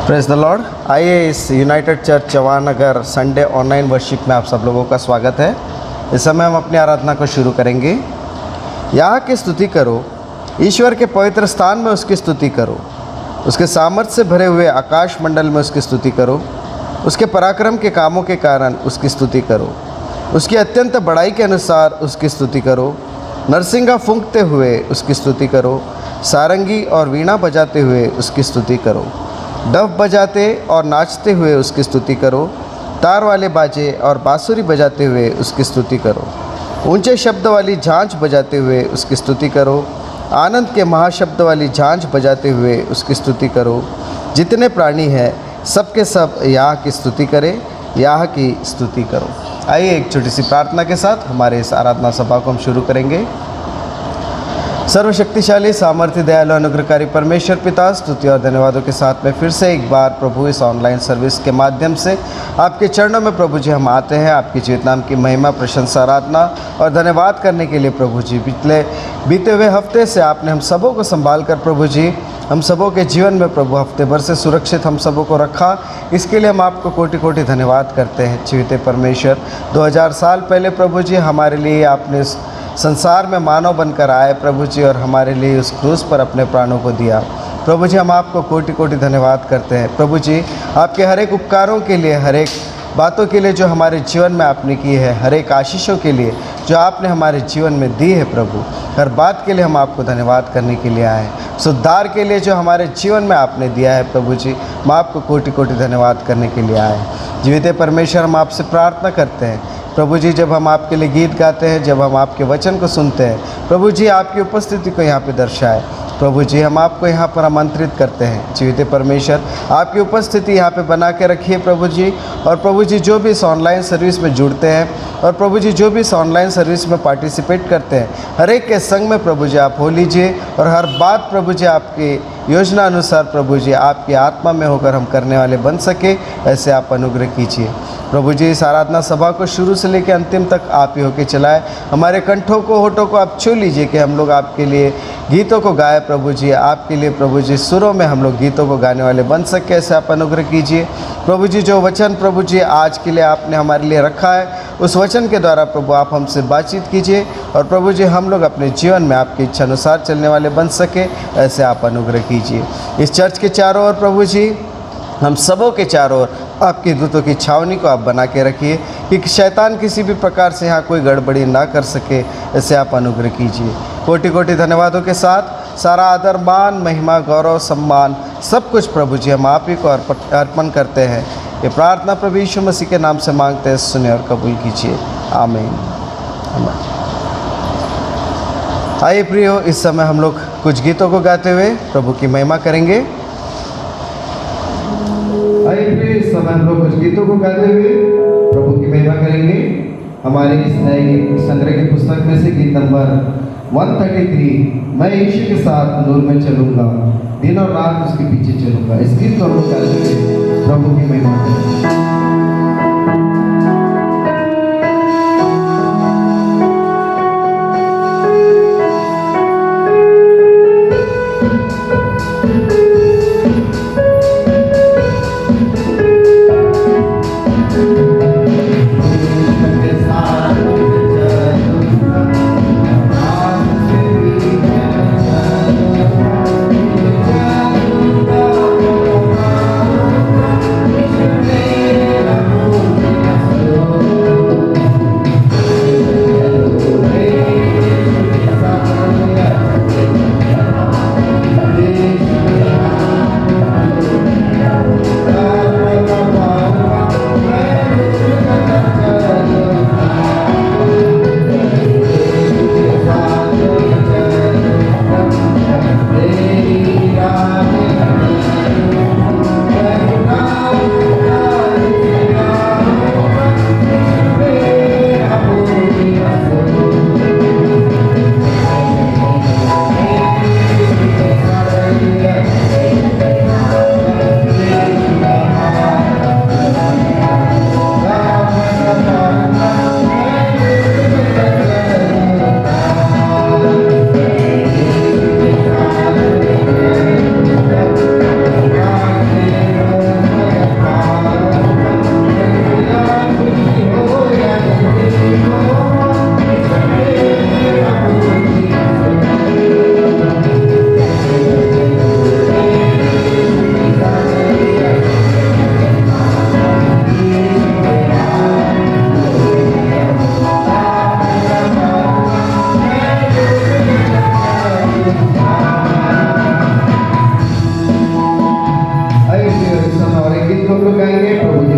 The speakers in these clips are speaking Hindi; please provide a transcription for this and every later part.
Praise the Lord. आइए इस United church Jawahar Nagar Sunday online worship में आप सब लोगों का स्वागत है। इस समय हम अपनी आराधना को शुरू करेंगे। यहाँ की स्तुति करो, ईश्वर के पवित्र स्थान में उसकी स्तुति करो, उसके सामर्थ्य से भरे हुए आकाश मंडल में उसकी स्तुति करो, उसके पराक्रम के कामों के कारण उसकी स्तुति करो, उसकी अत्यंत बड़ाई के अनुसार उसकी स्तुति करो, नरसिंगा फूंकते हुए उसकी स्तुति करो, सारंगी और वीणा बजाते हुए उसकी स्तुति करो, डफ बजाते और नाचते हुए उसकी स्तुति करो, तार वाले बाजे और बांसुरी बजाते हुए उसकी स्तुति करो, ऊंचे शब्द वाली झांझ बजाते हुए उसकी स्तुति करो, आनंद के महाशब्द वाली झांझ बजाते हुए उसकी स्तुति करो। जितने प्राणी हैं सबके सब याह की स्तुति करें, याह की स्तुति करो। आइए एक छोटी सी प्रार्थना के साथ हमारे इस आराधना सभा को हम शुरू करेंगे। सर्वशक्तिशाली सामर्थ्य दयालु अनुग्रहकारी परमेश्वर पिता, स्तुति और धन्यवादों के साथ में फिर से एक बार प्रभु इस ऑनलाइन सर्विस के माध्यम से आपके चरणों में प्रभु जी हम आते हैं। आपकी जीवित नाम की महिमा, प्रशंसा, आराधना और धन्यवाद करने के लिए प्रभु जी बीते हुए हफ्ते से आपने हम सबों को संभाल कर प्रभु जी हम सबों के जीवन में प्रभु हफ्ते भर से सुरक्षित हम सबों को रखा। इसके लिए हम आपको कोटि कोटि धन्यवाद करते हैं। जीवित परमेश्वर, 2000 साल पहले प्रभु जी हमारे लिए आपने संसार में मानव बनकर आए प्रभु जी, और हमारे लिए उस क्रूस पर अपने प्राणों को दिया। प्रभु जी हम आपको कोटि कोटि धन्यवाद करते हैं। प्रभु जी आपके हर एक उपकारों के लिए, हर एक बातों के लिए जो हमारे जीवन में आपने की है, हर एक आशीषों के लिए जो आपने हमारे जीवन में दी है प्रभु, हर बात के लिए हम आपको धन्यवाद करने के लिए आए हैं। सुधार के लिए जो हमारे जीवन में आपने दिया है प्रभु जी, हम आपको कोटि कोटि धन्यवाद करने के लिए आए हैं। जीवित परमेश्वर, हम आपसे प्रार्थना करते हैं प्रभु जी, जब हम आपके लिए गीत गाते हैं, जब हम आपके वचन को सुनते हैं प्रभु जी, आपकी उपस्थिति को यहाँ पे दर्शाए प्रभु जी, हम आपको यहाँ पर आमंत्रित करते हैं। जीवित परमेश्वर, आपकी उपस्थिति यहाँ पे बना के रखिए प्रभु जी। और प्रभु जी जो भी इस ऑनलाइन सर्विस में जुड़ते हैं और प्रभु जी जो भी इस ऑनलाइन सर्विस में पार्टिसिपेट करते हैं, हर एक के संग में प्रभु जी आप हो लीजिए, और हर बात प्रभु जी आपकी योजना अनुसार प्रभु जी आपकी आत्मा में होकर हम करने वाले बन सके, ऐसे आप अनुग्रह कीजिए प्रभु जी। इस आराधना सभा को शुरू से लेकर अंतिम तक आप ही होके चलाए। हमारे कंठों को, होठों को आप छू लीजिए कि हम लोग आपके लिए गीतों को गाए प्रभु जी, आपके लिए प्रभु जी सुरों में हम लोग गीतों को गाने वाले बन सके, ऐसे आप अनुग्रह कीजिए प्रभु जी। जो वचन प्रभु जी आज के लिए आपने हमारे लिए रखा है, उस वचन के द्वारा प्रभु आप हमसे बातचीत कीजिए, और प्रभु जी हम लोग अपने जीवन में आपकी इच्छा अनुसार चलने वाले बन सके, ऐसे आप अनुग्रह कीजिए। इस चर्च के चारों ओर प्रभु जी, हम सबों के चारों ओर आपकी दूतों की छावनी को आप बना के रखिए कि शैतान किसी भी प्रकार से यहाँ कोई गड़बड़ी ना कर सके, ऐसे आप अनुग्रह कीजिए। कोटि कोटि धन्यवादों के साथ सारा आदर, मान, महिमा, गौरव, सम्मान सब कुछ प्रभु जी हम आप ही को अर्पण करते हैं। ये प्रार्थना प्रभु यीशु मसीह के नाम से मांगते हैं, सुने और कबूल कीजिए, आमीन। आइए प्रियो, इस समय हम लोग कुछ गीतों को गाते हुए प्रभु की महिमा करेंगे। आइए प्रियो, इस समय हम लोग कुछ गीतों को गाते हुए प्रभु की महिमा करेंगे। हमारे इस नए गीत संग्रह की पुस्तक में से गीत नंबर 133, मैं यीशु के साथ नूर में चलूँगा, दिन और रात उसके पीछे चलूँगा। इस गीत को हम लोग गाते हुए प्रभु की महिमा करेंगे।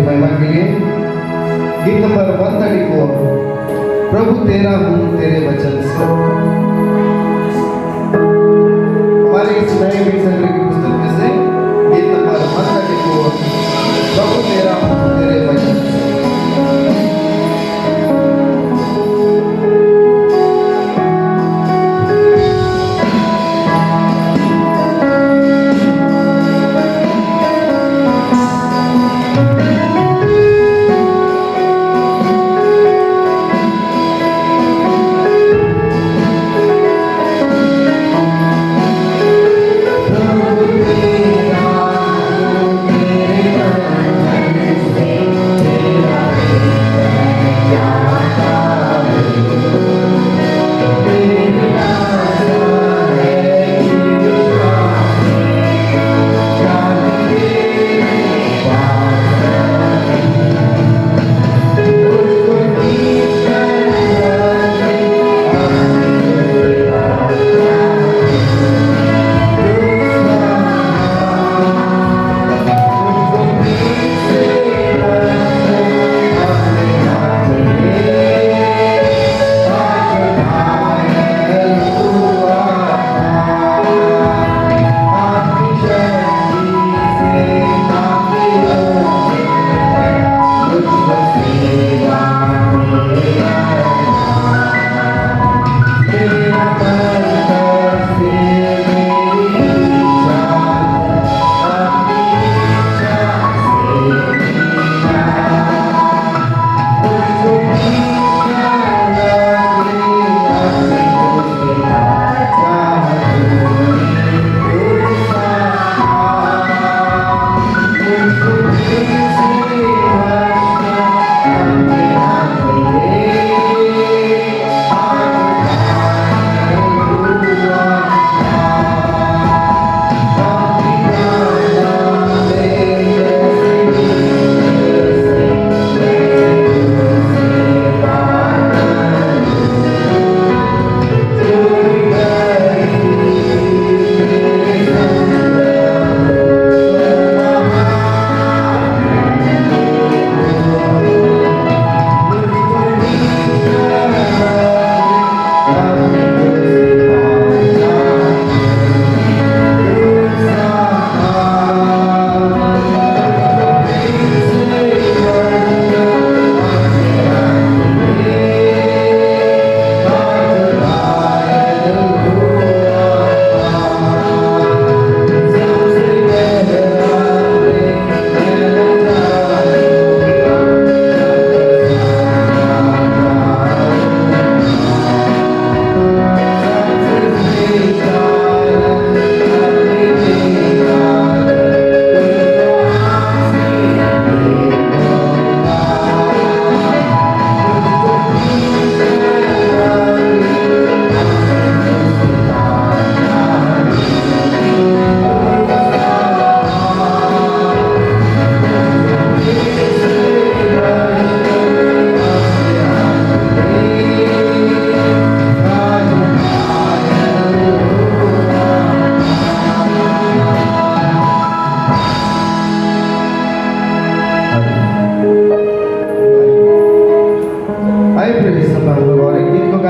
महिमा के लिए गीत नंबर 134, प्रभु तेरा हूँ तेरे वचन से। हमारे इस नए गीत संग्रह की पुस्तक में से गीत नंबर 134, प्रभु तेरा हूँ तेरे वचन से।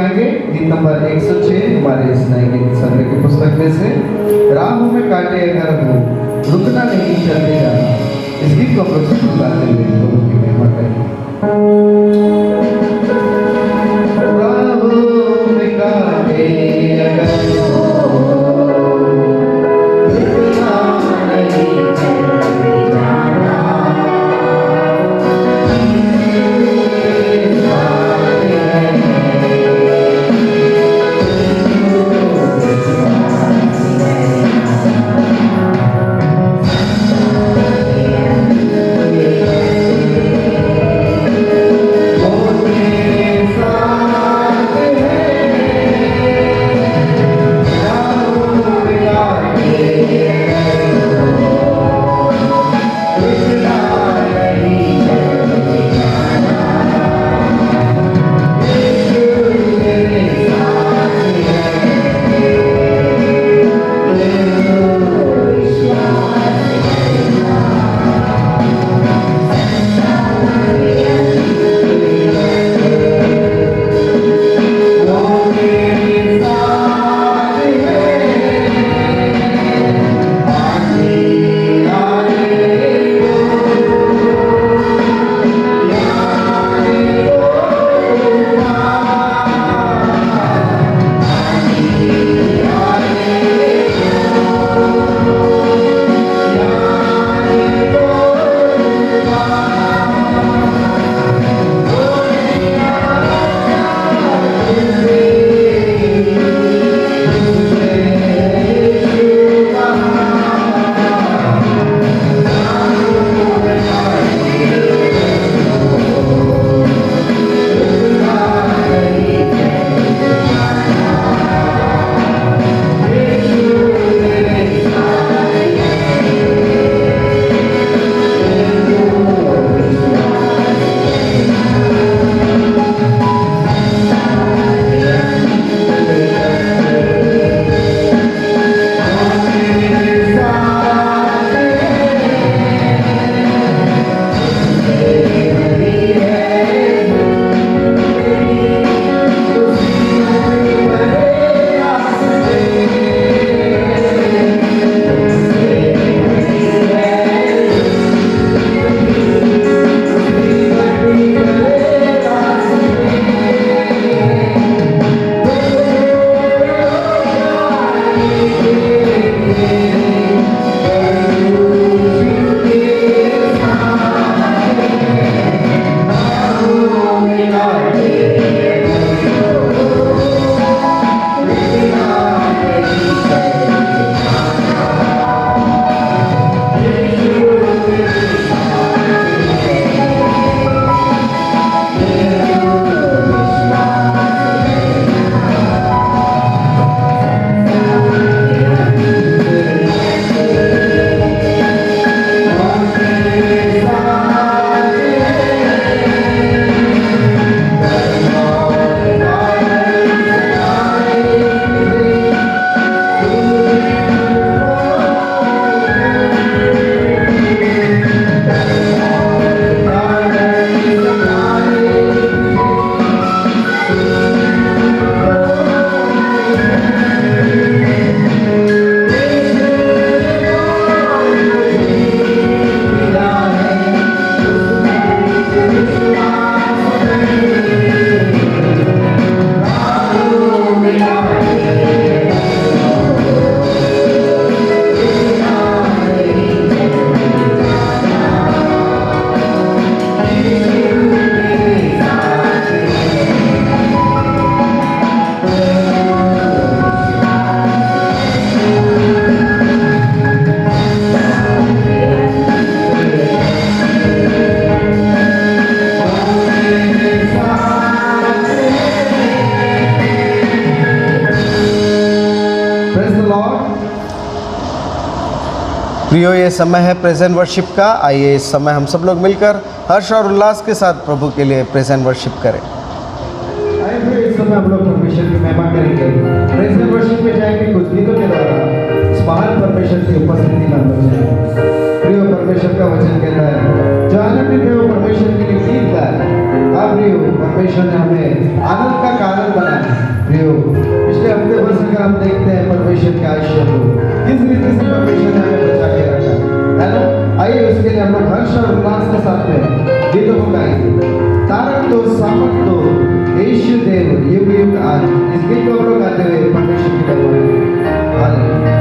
गीत नंबर 106 हमारे इस नए गीत संग्रह की पुस्तक में से राहों में कांटे अगर हो रुकना नहीं चलते जाना। इस गीत को प्रस्तुत गाते हुए प्रभु की महिमा करें। राहों में कांटे अगर हो रुकना नहीं चलते जाना। प्रियो, ये समय है प्रेजेंट वर्शिप का। आइए इस समय हम सब लोग मिलकर हर्ष और उल्लास के साथ प्रभु के लिए प्रेजेंट वर्शिप करें। आइए फिर इस समय हम लोग परमेश्वर की महिमा करेंगे। प्रेजेंट वर्शिप में जाएंगे कुछ गीतों के द्वारा इस महान परमेश्वर की उपस्थिति का बचाएंगे। प्रियो, परमेश्वर का वचन कहता है जो आनंदित है वो परमेश्वर के लिए गीत गाए। अब प्रियो, परमेश्वर ने हमें आनंद का कारण बनाया। प्रियो, पिछले हफ्ते भर से अगर हम देखते हैं परमेश्वर के आशीष को किस रीति से परमेश्वर ने हमें बचा के रखा है ना। आइए उसके लिए हम लोग हर्ष और उल्लास के साथ में गीतों को गाएंगे। तारक दो, सामर्थ दो, यीशु देव युग युग आज। इस गीत को हम लोग गाते हुए परमेश्वर की महिमा करेंगे। हालेलुया।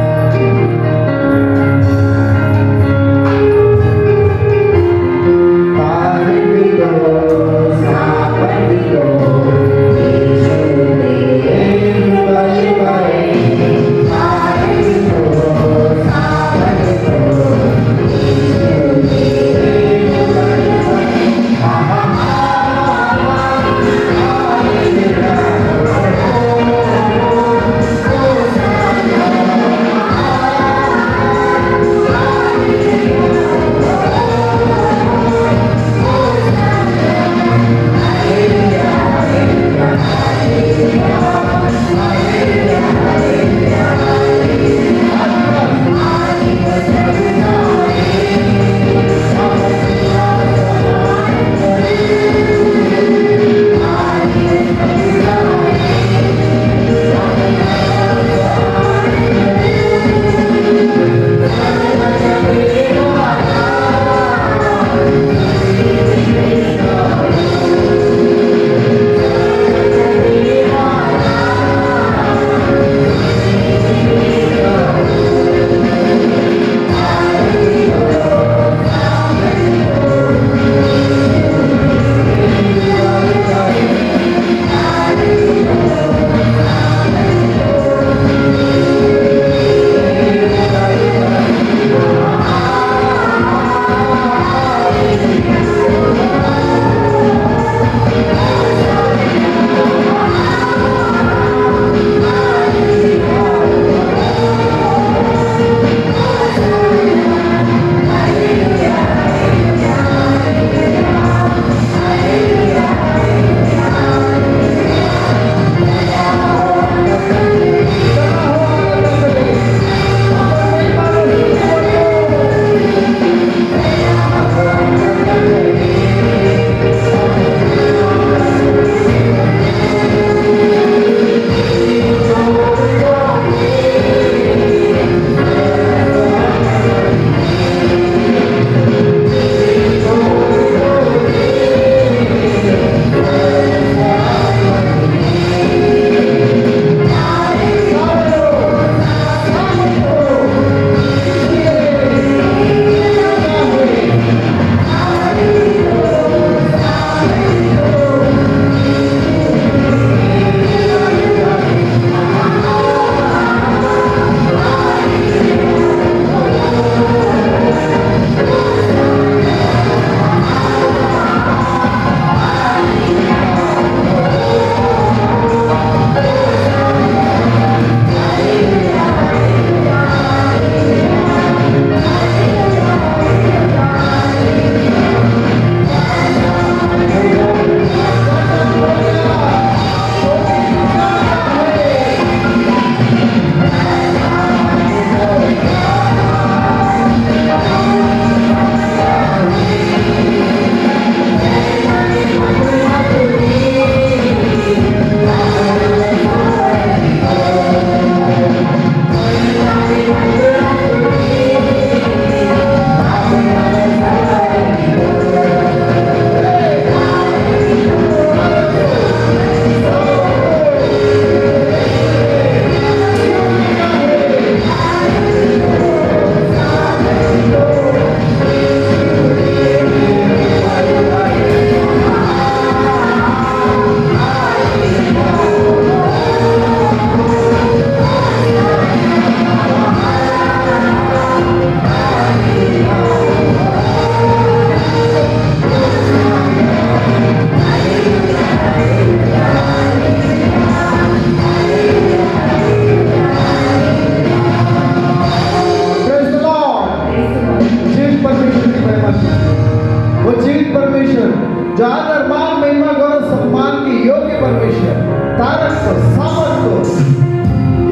जो आदर मान महिमा गौरव सम्मान की योग्य परमेश्वर तारक को सामर्थ को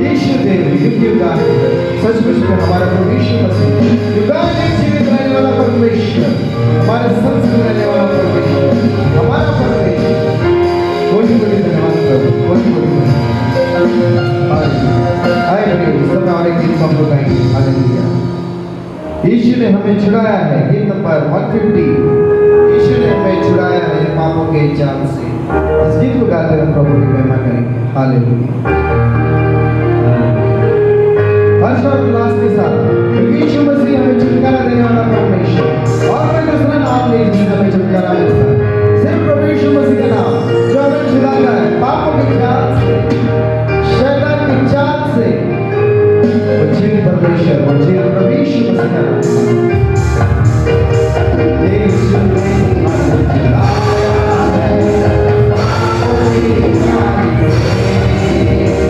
यीशु देव युग युगान सचमुच में हमारा प्रभु यीशु मसीह युगान जीवित रहने वाला परमेश्वर हमारे संग संग रहने वाला परमेश्वर हमारा परमेश्वर कोटि कोटि धन्यवाद प्रभु कोटि कोटि धन्यवाद आए बड़े इस समय और एक गीत हम लोग गाएंगे हालेलुया यीशु ने हमें छुड़ाया है गीत नंबर 150 यीशु ने हमें छुड़ाया है पापों के जाल से इस गीत को गाते हुए प्रभु की महिमा करेंगे हालेलुया हर्ष और उल्लास के साथ क्योंकि यीशु मसीह हमें छुटकारा देने वाला परमेश्वर और कोई दूसरा नाम नहीं जिससे हमें छुटकारा मिलता है सिर्फ प्रभु यीशु मसीह का नाम जो हमें छुड़ाता है पापों के जाल से शैतान की चाल से वो जीवित परमेश्वर वो जीवित प्रभु यीशु मसीह का नाम यीशु ने हमें छुड़ाया है पापों के जाल से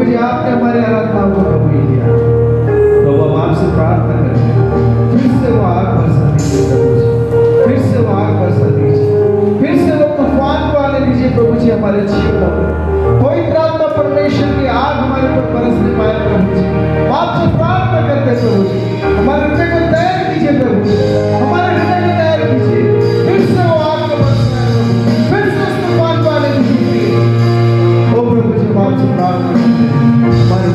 प्रभु जी आपने हमारी आराधनाओं को कबूल किया। तो हम आपसे प्रार्थना करते हैं, फिर से वो आग बरसा दीजिए प्रभु जी, फिर से वो आग बरसा दीजिए, फिर से वो तूफान को आने दीजिए प्रभु जी हमारे जीवनों में। पवित्र आत्मा परमेश्वर की आग हमारे ऊपर बरसने पाए प्रभु जी। हम आपसे प्रार्थना करते हैं प्रभु जी, हमारे हृदय को तैयार कीजिए प्रभु जी, हमारे हृदय को तैयार कीजिए, फिर से वो आग को बरसना है प्रभु, फिर से उस तूफान को आने दीजिए। ओ प्रभु जी हम आपसे प्रार्थना करते हैं, हमारे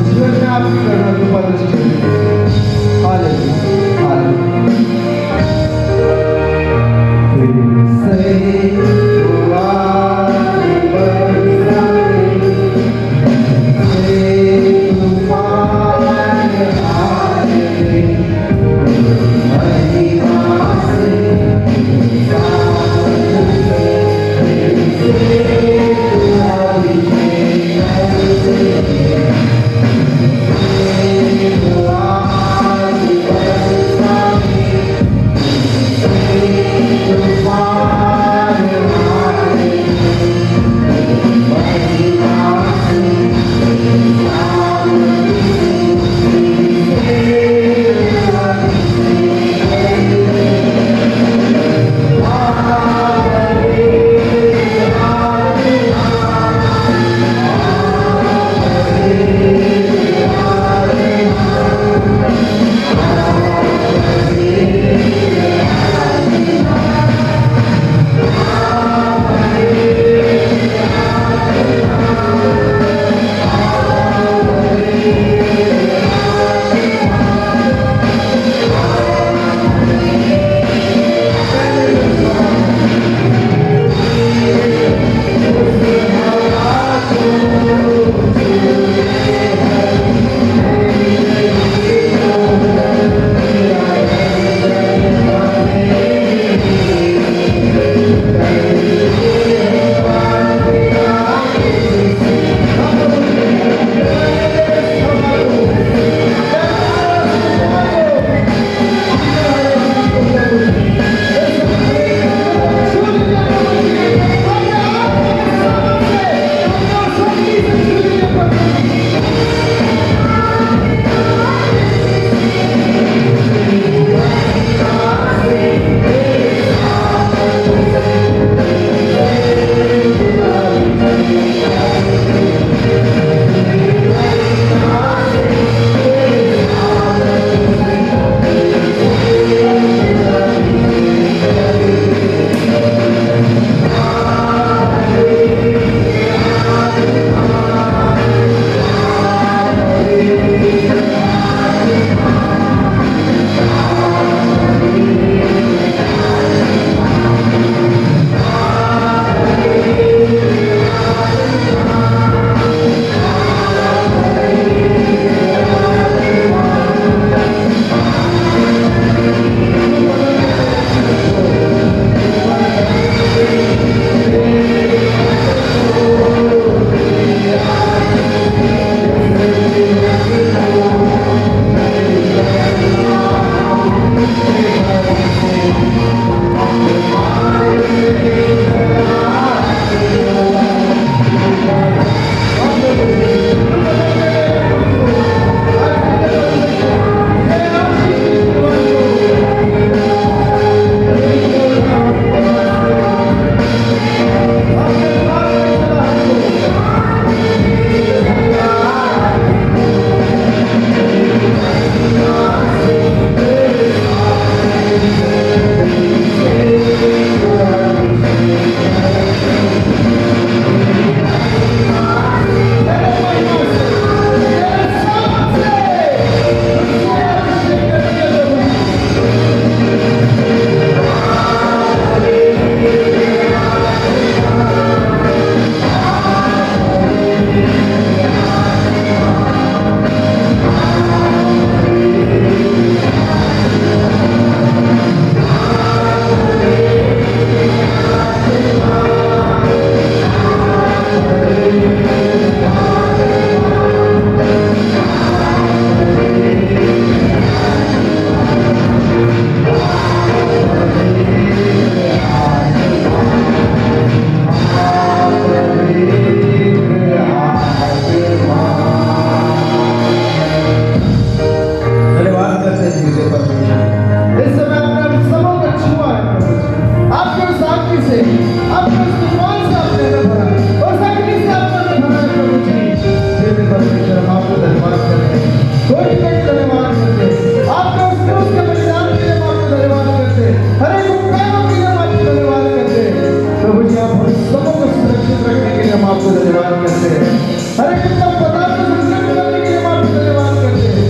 हर एक उत्तम पदार्थ को संकल्प करने के लिए हम आपको धन्यवाद करते हैं।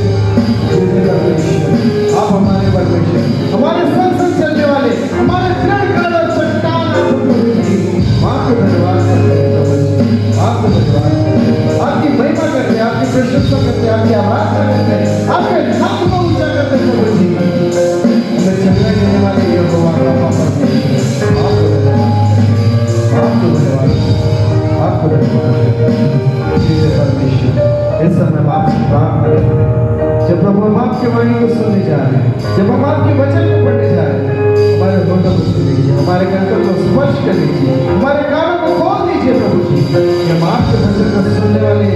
जैसे परमेश्वर, आप हमारे परमेश्वर, हमारे संग संग चलने वाले, हमारे दृढ़ गढ़ और चट्टान आप प्रभु जी, आपको धन्यवाद करते हैं प्रभु जी, आपको धन्यवाद करते हैं, आपकी महिमा करते हैं, आपकी प्रशंसा करते हैं, आपकी आराधना करते हैं, आपके नाम को ऊंचा करते हैं प्रभु जी। हमें चलने देने वाले यहोवा का परमेश्वर, आपको धन्यवाद, आपको धन्यवाद, आपको धन्यवाद। जैसे परमेश्वर, इस समय हम आपसे प्रार्थना करते हैं, जब प्रभु हम आपकी वाणी को सुनने जा रहे हैं, जब हम आपके वचन को पढ़ने जा रहे हैं, हमारे होठों को छू लीजिए, हमारे कंठों को स्पर्श कर लीजिए, हमारे कानों को खोल दीजिए प्रभु जी, कि हम आपके वचन को सुनने वाले,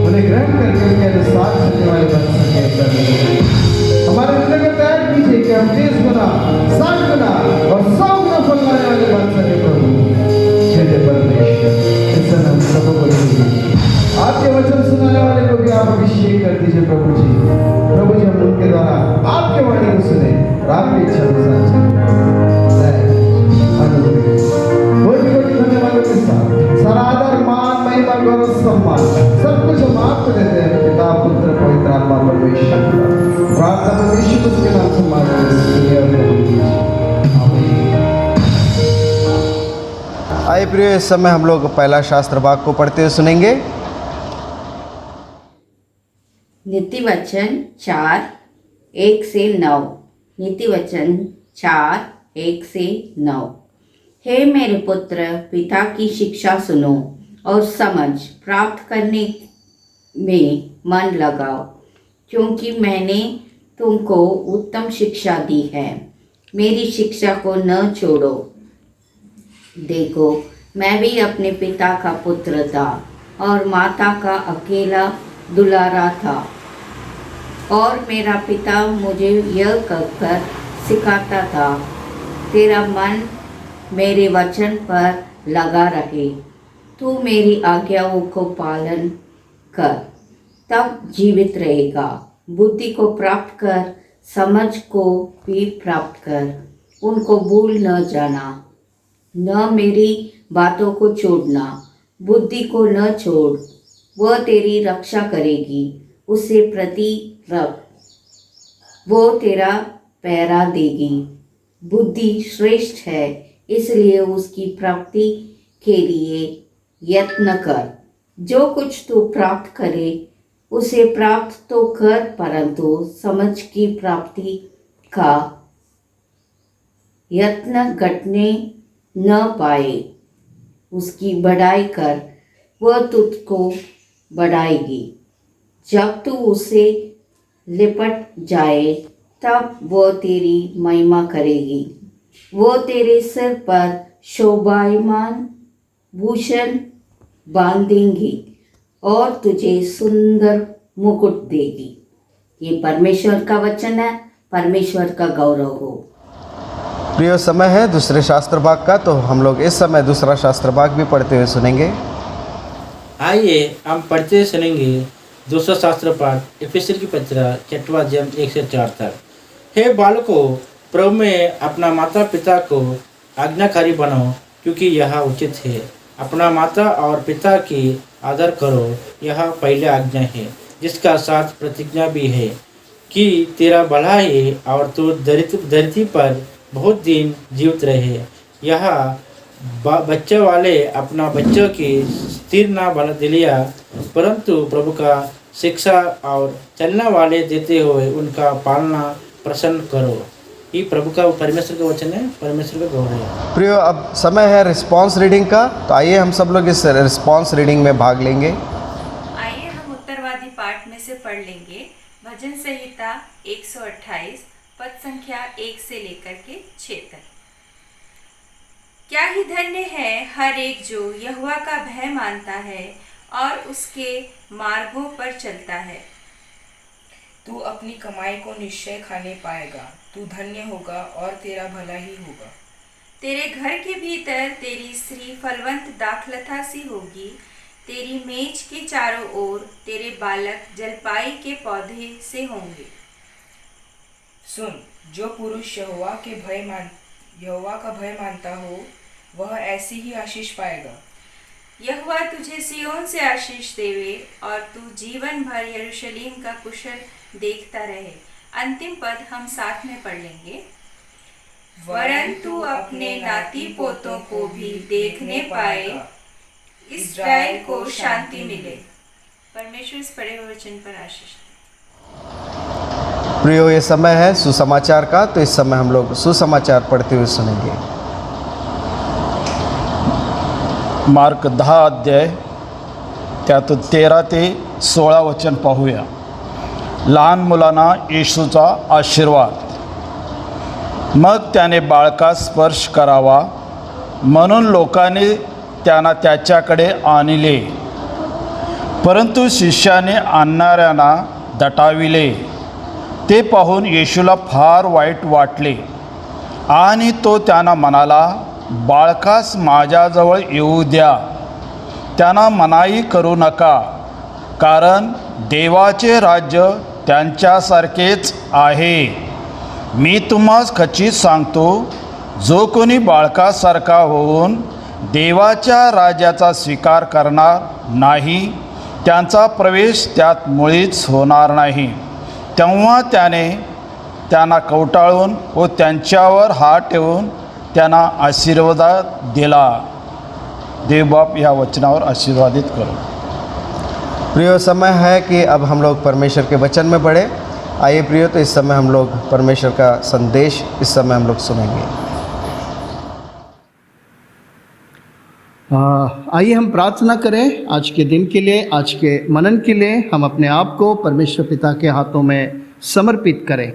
उन्हें ग्रहण करके उनके अनुसार चलने वाले बन सकें। हमारे हृदय को तैयार कीजिए कि हम 30 गुना, 60 गुना और 100 गुना फल लाने वाले बन सके प्रभु। जय परमेश्वर, इस समय हम सबको दीजिए, आपके वचन सुनाने वाले को भी आप अभिषेक कर दीजिए प्रभु जी। प्रभु जी, हम उनके द्वारा आपके वाणी को सुने और आपकी इच्छा अनुसार चलें। कोटि कोटि धन्यवादों के साथ सारा आदर, मान, महिमा, गौरव, सम्मान सब कुछ हम आपको देते हैं, पिता, पुत्र, पवित्र आत्मा, परमेश्वर। प्रार्थना परमेश्वर उसके नाम से मांगते हैं, सुनिए और कबूल कीजिए। आमीन। आइए प्रिय, इस समय हम लोग पहला शास्त्र भाग को पढ़ते हुए सुनेंगे। नीति वचन 4:1-9। नीति वचन 4:1-9। हे मेरे पुत्र, पिता की शिक्षा सुनो और समझ प्राप्त करने में मन लगाओ, क्योंकि मैंने तुमको उत्तम शिक्षा दी है। मेरी शिक्षा को न छोड़ो। देखो, मैं भी अपने पिता का पुत्र था और माता का अकेला दुलारा था, और मेरा पिता मुझे यह कहकर सिखाता था, तेरा मन मेरे वचन पर लगा रहे, तू मेरी आज्ञाओं को पालन कर, तब जीवित रहेगा। बुद्धि को प्राप्त कर, समझ को भी प्राप्त कर, उनको भूल न जाना, न मेरी बातों को छोड़ना। बुद्धि को न छोड़, वह तेरी रक्षा करेगी। उसे प्रति रख, वो तेरा पहरा देगी। बुद्धि श्रेष्ठ है, इसलिए उसकी प्राप्ति के लिए यत्न कर। जो कुछ तू प्राप्त करे उसे प्राप्त तो कर, परंतु समझ की प्राप्ति का यत्न घटने न पाए। उसकी बढ़ाई कर, वह तुझको बढ़ाएगी। जब तू उसे लिपट जाए, तब वह तेरी महिमा करेगी। वो तेरे सिर पर शोभायमान भूषण बांधेंगी और तुझे सुंदर मुकुट देगी। ये परमेश्वर का वचन है, परमेश्वर का गौरव हो। प्रिय, समय है दूसरे शास्त्र भाग का, तो हम लोग इस समय दूसरा शास्त्र भाग भी पढ़ते हुए सुनेंगे। आइए हम पढ़ते सुनेंगे दूसरा शास्त्र पाठ इफिसियल की पत्र 6वां अध्याय 1-4 तक। हे बालकों, प्रभु में अपना माता पिता को आज्ञाकारी बनाओ, क्योंकि यह उचित है। अपना माता और पिता की आदर करो, यह पहले आज्ञा है, जिसका साथ प्रतिज्ञा भी है कि तेरा भला है और तू धरती पर बहुत दिन जीवित रहे। यह बच्चे वाले अपना बच्चों की स्थिर ना बना दिलिया, परंतु प्रभु का शिक्षा और चलने वाले देते हुए उनका पालना प्रसन्न करो। ये प्रभु का परमेश्वर का वचन है, परमेश्वर का गौरव है। प्रियो, अब समय है रिस्पॉन्स रीडिंग का, तो आइए हम सब लोग इस रिस्पॉन्स रीडिंग में भाग लेंगे। आइए हम उत्तरवादी पाठ में से पढ़ लेंगे भजन संहिता 128 पद संख्या 1 से लेकर के 6 तक। क्या ही धन्य है हर एक जो यहोवा का भय मानता है और उसके मार्गों पर चलता है। तू अपनी कमाई को निश्चय खाने पाएगा, तू धन्य होगा और तेरा भला ही होगा। तेरे घर के भीतर तेरी स्त्री फलवंत दाखलता सी होगी, तेरी मेज के चारों ओर तेरे बालक जलपाई के पौधे से होंगे। सुन, जो पुरुष यहोवा का भय मानता हो, वह ऐसी ही आशीष पाएगा। यहोवा तुझे सियोन से आशीष देवे और तू जीवन भर यरूशलेम का कुशल देखता रहे। अंतिम पद हम साथ में पढ़ लेंगे। वरन तू अपने नाती पोतों को भी देखने पाए, इस्राएल को शांति मिले। परमेश्वर इस पढ़े हुए वचन पर आशीष दे। प्रियो, ये समय है सुसमाचार का, तो इस समय हम लोग सुसमाचार पढ़ते हुए सुनेंगे। मार्क 10 अध्याय त्यात 13 ते 16 वचन पाहूया। लहान मुलांना येशूचा आशीर्वाद। मग त्याने बाळकास स्पर्श करावा म्हणून लोकांनी त्यांना त्याच्याकडे आणले, परंतु शिष्याने आणणाऱ्यांना दटाविले। ते पाहून येशूला फार वाईट वाटले आणि तो त्यांना म्हणाला, बाळकास माझ्याजवळ येऊ द्या, त्यांना मनाई करू नका, कारण देवाचे राज्य त्यांच्यासारखेच आहे। मी तुम्हास खचित सांगतो, जो कोणी बाळकासारखा होऊन देवाच्या राज्याचा स्वीकार करणार नाही, त्यांचा प्रवेश त्यात मुळीच होणार नाही। तेव्हा त्याने त्यांना कवटाळून व त्यांच्यावर हात ठेवून त्यांना आशीर्वाद दिला। देवबाप या वचनावर आशीर्वादित करो। प्रियो, समय है कि अब हम लोग परमेश्वर के वचन में बढ़े। आइए प्रियो, तो इस समय हम लोग परमेश्वर का संदेश इस समय हम लोग सुनेंगे। आइए हम प्रार्थना करें आज के दिन के लिए, आज के मनन के लिए। हम अपने आप को परमेश्वर पिता के हाथों में समर्पित करें।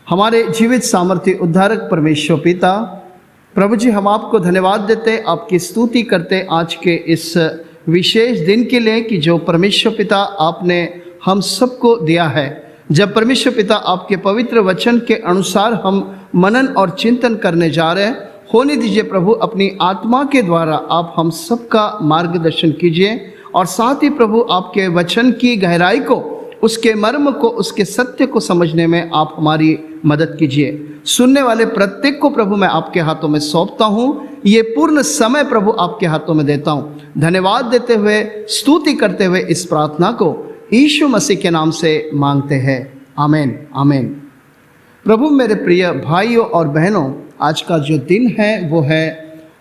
हमारे जीवित सामर्थ्य उद्धारक परमेश्वर पिता, प्रभु जी, हम आपको धन्यवाद देते, आपकी स्तुति करते आज के इस विशेष दिन के लिए कि जो परमेश्वर पिता आपने हम सबको दिया है। जब परमेश्वर पिता आपके पवित्र वचन के अनुसार हम मनन और चिंतन करने जा रहे हैं, होने दीजिए प्रभु, अपनी आत्मा के द्वारा आप हम सबका मार्गदर्शन कीजिए और साथ ही प्रभु आपके वचन की गहराई को, उसके मर्म को, उसके सत्य को समझने में आप हमारी मदद कीजिए। सुनने वाले प्रत्येक को प्रभु मैं आपके हाथों में सौंपता हूँ। ये पूर्ण समय प्रभु आपके हाथों में देता हूँ। धन्यवाद देते हुए, स्तुति करते हुए इस प्रार्थना को यीशु मसीह के नाम से मांगते हैं। आमीन, आमीन। प्रभु मेरे प्रिय भाइयों और बहनों, आज का जो दिन है वो है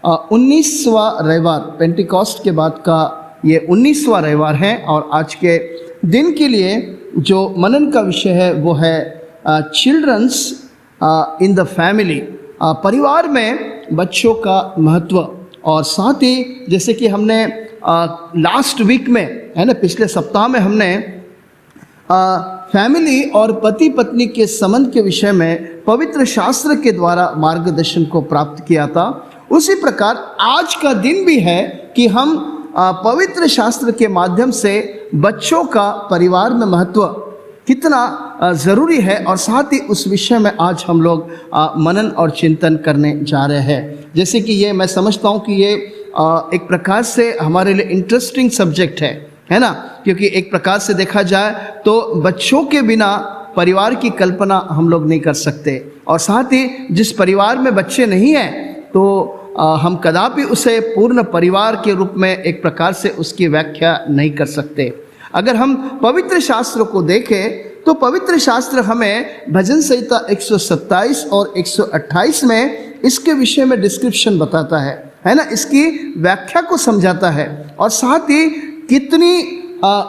19वां रविवार, पेंटिकॉस्ट के बाद का ये 19वां रविवार है। और आज के दिन के लिए जो मनन का विषय है वो है चिल्ड्रंस इन द फैमिली, परिवार में बच्चों का महत्व। और साथ ही जैसे कि हमने लास्ट वीक में, है ना, पिछले सप्ताह में हमने फैमिली और पति पत्नी के संबंध के विषय में पवित्र शास्त्र के द्वारा मार्गदर्शन को प्राप्त किया था। उसी प्रकार आज का दिन भी है कि हम पवित्र शास्त्र के माध्यम से बच्चों का परिवार में महत्व कितना ज़रूरी है, और साथ ही उस विषय में आज हम लोग मनन और चिंतन करने जा रहे हैं। जैसे कि ये मैं समझता हूँ कि ये एक प्रकार से हमारे लिए इंटरेस्टिंग सब्जेक्ट है ना, क्योंकि एक प्रकार से देखा जाए तो बच्चों के बिना परिवार की कल्पना हम लोग नहीं कर सकते। और साथ ही जिस परिवार में बच्चे नहीं हैं तो हम कदापि उसे पूर्ण परिवार के रूप में एक प्रकार से उसकी व्याख्या नहीं कर सकते। अगर हम पवित्र शास्त्र को देखें तो पवित्र शास्त्र हमें भजन संहिता 127 और 128 में इसके विषय में डिस्क्रिप्शन बताता है ना, इसकी व्याख्या को समझाता है। और साथ ही कितनी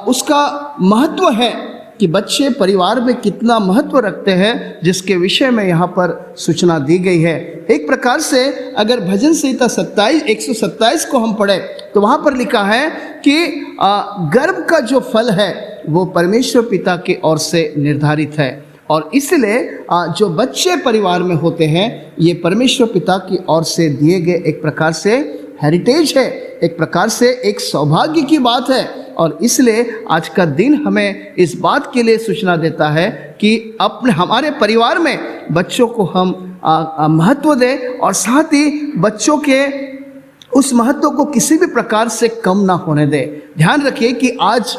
उसका महत्व है कि बच्चे परिवार में कितना महत्व रखते हैं, जिसके विषय में यहाँ पर सूचना दी गई है। एक प्रकार से अगर भजन संहिता 127 को हम पढ़े तो वहाँ पर लिखा है कि गर्भ का जो फल है वो परमेश्वर पिता की ओर से निर्धारित है, और इसलिए जो बच्चे परिवार में होते हैं ये परमेश्वर पिता की ओर से दिए गए एक प्रकार से हेरिटेज है, एक प्रकार से एक सौभाग्य की बात है। और इसलिए आज का दिन हमें इस बात के लिए सूचना देता है कि अपने हमारे परिवार में बच्चों को हम महत्व दें, और साथ ही बच्चों के उस महत्व को किसी भी प्रकार से कम ना होने दें। ध्यान रखिए कि आज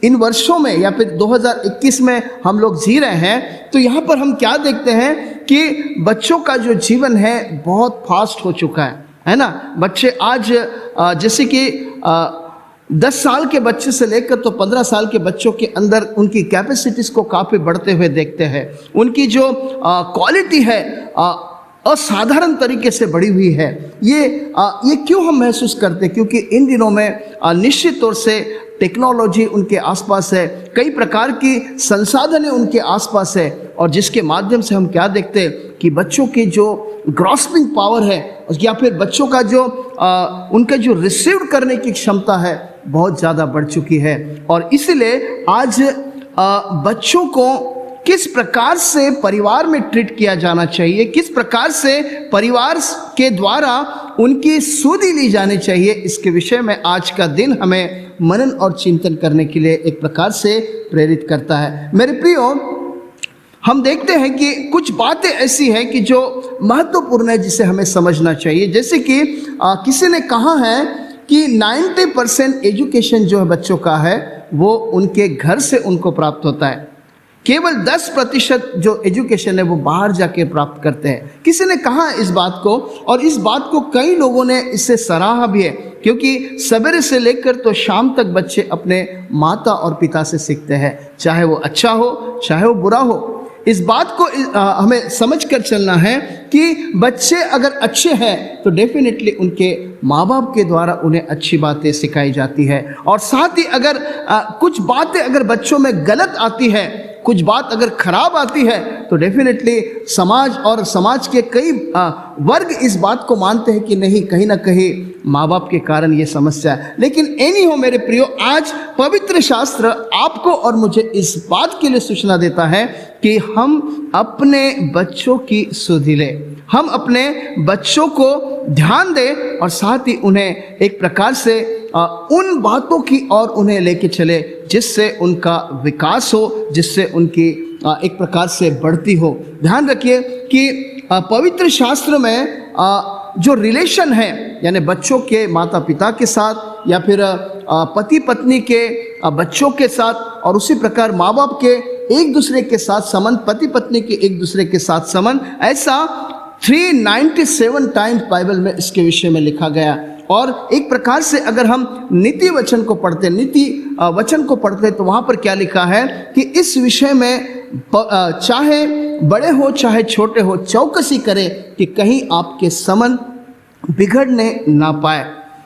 इन वर्षों में या फिर 2021 में हम लोग जी रहे हैं, तो यहाँ पर हम क्या देखते हैं कि बच्चों का जो जीवन है बहुत फास्ट हो चुका है। है ना। बच्चे आज जैसे कि 10 साल के बच्चे से लेकर तो 15 साल के बच्चों के अंदर उनकी कैपेसिटीज़ को काफ़ी बढ़ते हुए देखते हैं। उनकी जो क्वालिटी है असाधारण तरीके से बढ़ी हुई है। ये क्यों हम महसूस करते हैं? क्योंकि इन दिनों में निश्चित तौर से टेक्नोलॉजी उनके आसपास है, कई प्रकार की संसाधनें उनके आसपास है, और जिसके माध्यम से हम क्या देखते हैं कि बच्चों की जो ग्रॉस्पिंग पावर है या फिर बच्चों का जो उनका जो रिसीव करने की क्षमता है बहुत ज़्यादा बढ़ चुकी है। और इसलिए आज बच्चों को किस प्रकार से परिवार में ट्रीट किया जाना चाहिए, किस प्रकार से परिवार के द्वारा उनकी सुधि ली जानी चाहिए, इसके विषय में आज का दिन हमें मनन और चिंतन करने के लिए एक प्रकार से प्रेरित करता है। मेरे प्रियो, हम देखते हैं कि कुछ बातें ऐसी हैं कि जो महत्वपूर्ण है, जिसे हमें समझना चाहिए। जैसे कि किसी ने कहा है कि 90% एजुकेशन जो है बच्चों का है वो उनके घर से उनको प्राप्त होता है, केवल 10% जो एजुकेशन है वो बाहर जाके प्राप्त करते हैं। किसी ने कहा इस बात को, और इस बात को कई लोगों ने इससे सराहा भी है, क्योंकि सवेरे से लेकर तो शाम तक बच्चे अपने माता और पिता से सीखते हैं, चाहे वो अच्छा हो चाहे वो बुरा हो। इस बात को हमें समझ कर चलना है कि बच्चे अगर अच्छे हैं तो डेफिनेटली उनके माँ बाप के द्वारा उन्हें अच्छी बातें सिखाई जाती है, और साथ ही अगर कुछ बातें अगर बच्चों में गलत आती है, कुछ बात अगर खराब आती है, तो डेफिनेटली समाज और समाज के कई वर्ग इस बात को मानते हैं कि नहीं, कहीं ना कहीं माँ बाप के कारण ये समस्या है। लेकिन एनी हो मेरे प्रियो, आज पवित्र शास्त्र आपको और मुझे इस बात के लिए सूचना देता है कि हम अपने बच्चों की सुधि लें, हम अपने बच्चों को ध्यान दें, और साथ ही उन्हें एक प्रकार से उन बातों की ओर उन्हें लेके चले जिससे उनका विकास हो, जिससे उनकी एक प्रकार से बढ़ती हो। ध्यान रखिए कि पवित्र शास्त्र में जो रिलेशन है, यानी बच्चों के माता पिता के साथ या फिर पति पत्नी के बच्चों के साथ, और उसी प्रकार माँ बाप के एक दूसरे के साथ संबंध, पति पत्नी के एक दूसरे के साथ संबंध, ऐसा 397 टाइम्स बाइबल में इसके विषय में लिखा गया। और एक प्रकार से अगर हम नीति वचन को पढ़ते, नीति वचन को पढ़ते, तो वहाँ पर क्या लिखा है कि इस विषय में चाहे बड़े हो चाहे छोटे हो, चौकसी करें कि कहीं आपके संबंध बिगड़ने ना पाए।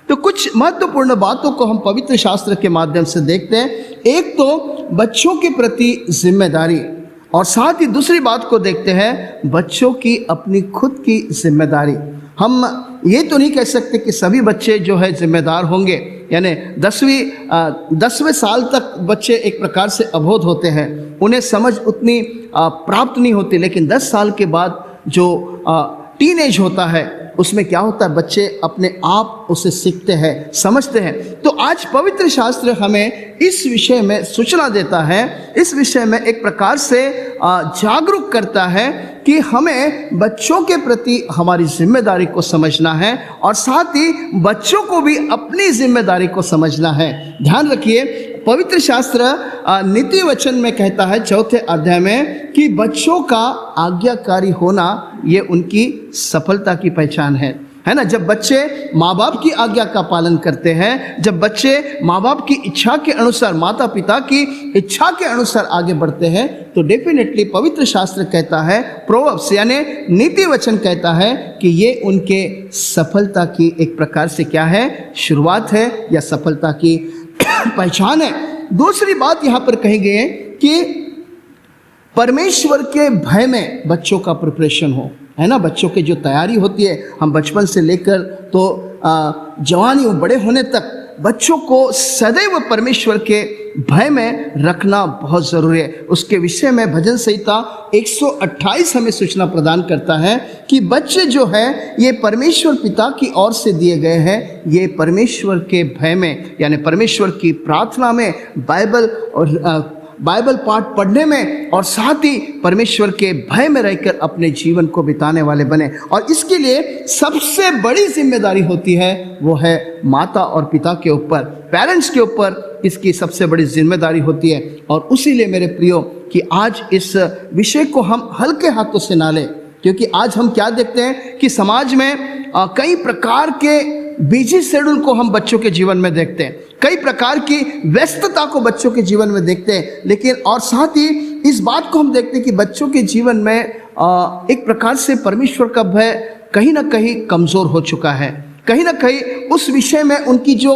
तो कुछ महत्वपूर्ण बातों को हम पवित्र शास्त्र के माध्यम से देखते हैं। एक तो बच्चों के प्रति जिम्मेदारी, और साथ ही दूसरी बात को देखते हैं बच्चों की अपनी खुद की जिम्मेदारी। हम ये तो नहीं कह सकते कि सभी बच्चे जो है जिम्मेदार होंगे, यानी 10वें साल तक बच्चे एक प्रकार से अबोध होते हैं, उन्हें समझ उतनी प्राप्त नहीं होती, लेकिन 10 साल के बाद जो टीनेज होता है उसमें क्या होता है, बच्चे अपने आप उसे सीखते हैं, समझते हैं। तो आज पवित्र शास्त्र हमें इस विषय में सूचना देता है, इस विषय में एक प्रकार से जागरूक करता है कि हमें बच्चों के प्रति हमारी जिम्मेदारी को समझना है, और साथ ही बच्चों को भी अपनी जिम्मेदारी को समझना है। ध्यान रखिए, पवित्र शास्त्र नीति वचन में कहता है 4 अध्याय में कि बच्चों का आज्ञाकारी होना ये उनकी सफलता की पहचान है ना। जब बच्चे माँ बाप की आज्ञा का पालन करते हैं, जब बच्चे माँ बाप की इच्छा के अनुसार, माता पिता की इच्छा के अनुसार आगे बढ़ते हैं, तो डेफिनेटली पवित्र शास्त्र कहता है, प्रोवर्ब्स यानी नीति वचन कहता है कि ये उनके सफलता की एक प्रकार से क्या है, शुरुआत है या सफलता की पहचान है। दूसरी बात यहाँ पर कही गई है कि परमेश्वर के भय में बच्चों का प्रिपरेशन हो, है ना। बच्चों की जो तैयारी होती है, हम बचपन से लेकर तो जवानी और बड़े होने तक बच्चों को सदैव परमेश्वर के भय में रखना बहुत ज़रूरी है। उसके विषय में भजन संहिता 128 हमें सूचना प्रदान करता है कि बच्चे जो है ये परमेश्वर पिता की ओर से दिए गए हैं, ये परमेश्वर के भय में, यानी परमेश्वर की प्रार्थना में, बाइबल पाठ पढ़ने में, और साथ ही परमेश्वर के भय में रहकर अपने जीवन को बिताने वाले बने। और इसके लिए सबसे बड़ी जिम्मेदारी होती है वो है माता और पिता के ऊपर, पेरेंट्स के ऊपर इसकी सबसे बड़ी जिम्मेदारी होती है। और उसीलिए मेरे प्रियो कि आज इस विषय को हम हल्के हाथों से ना लें, क्योंकि आज हम क्या देखते हैं कि समाज में कई प्रकार के बिजी शेड्यूल को हम बच्चों के जीवन में देखते हैं, कई प्रकार की व्यस्तता को बच्चों के जीवन में देखते हैं, लेकिन और साथ ही इस बात को हम देखते हैं कि बच्चों के जीवन में एक प्रकार से परमेश्वर का भय कहीं ना कहीं कमज़ोर हो चुका है। कहीं ना कहीं उस विषय में उनकी जो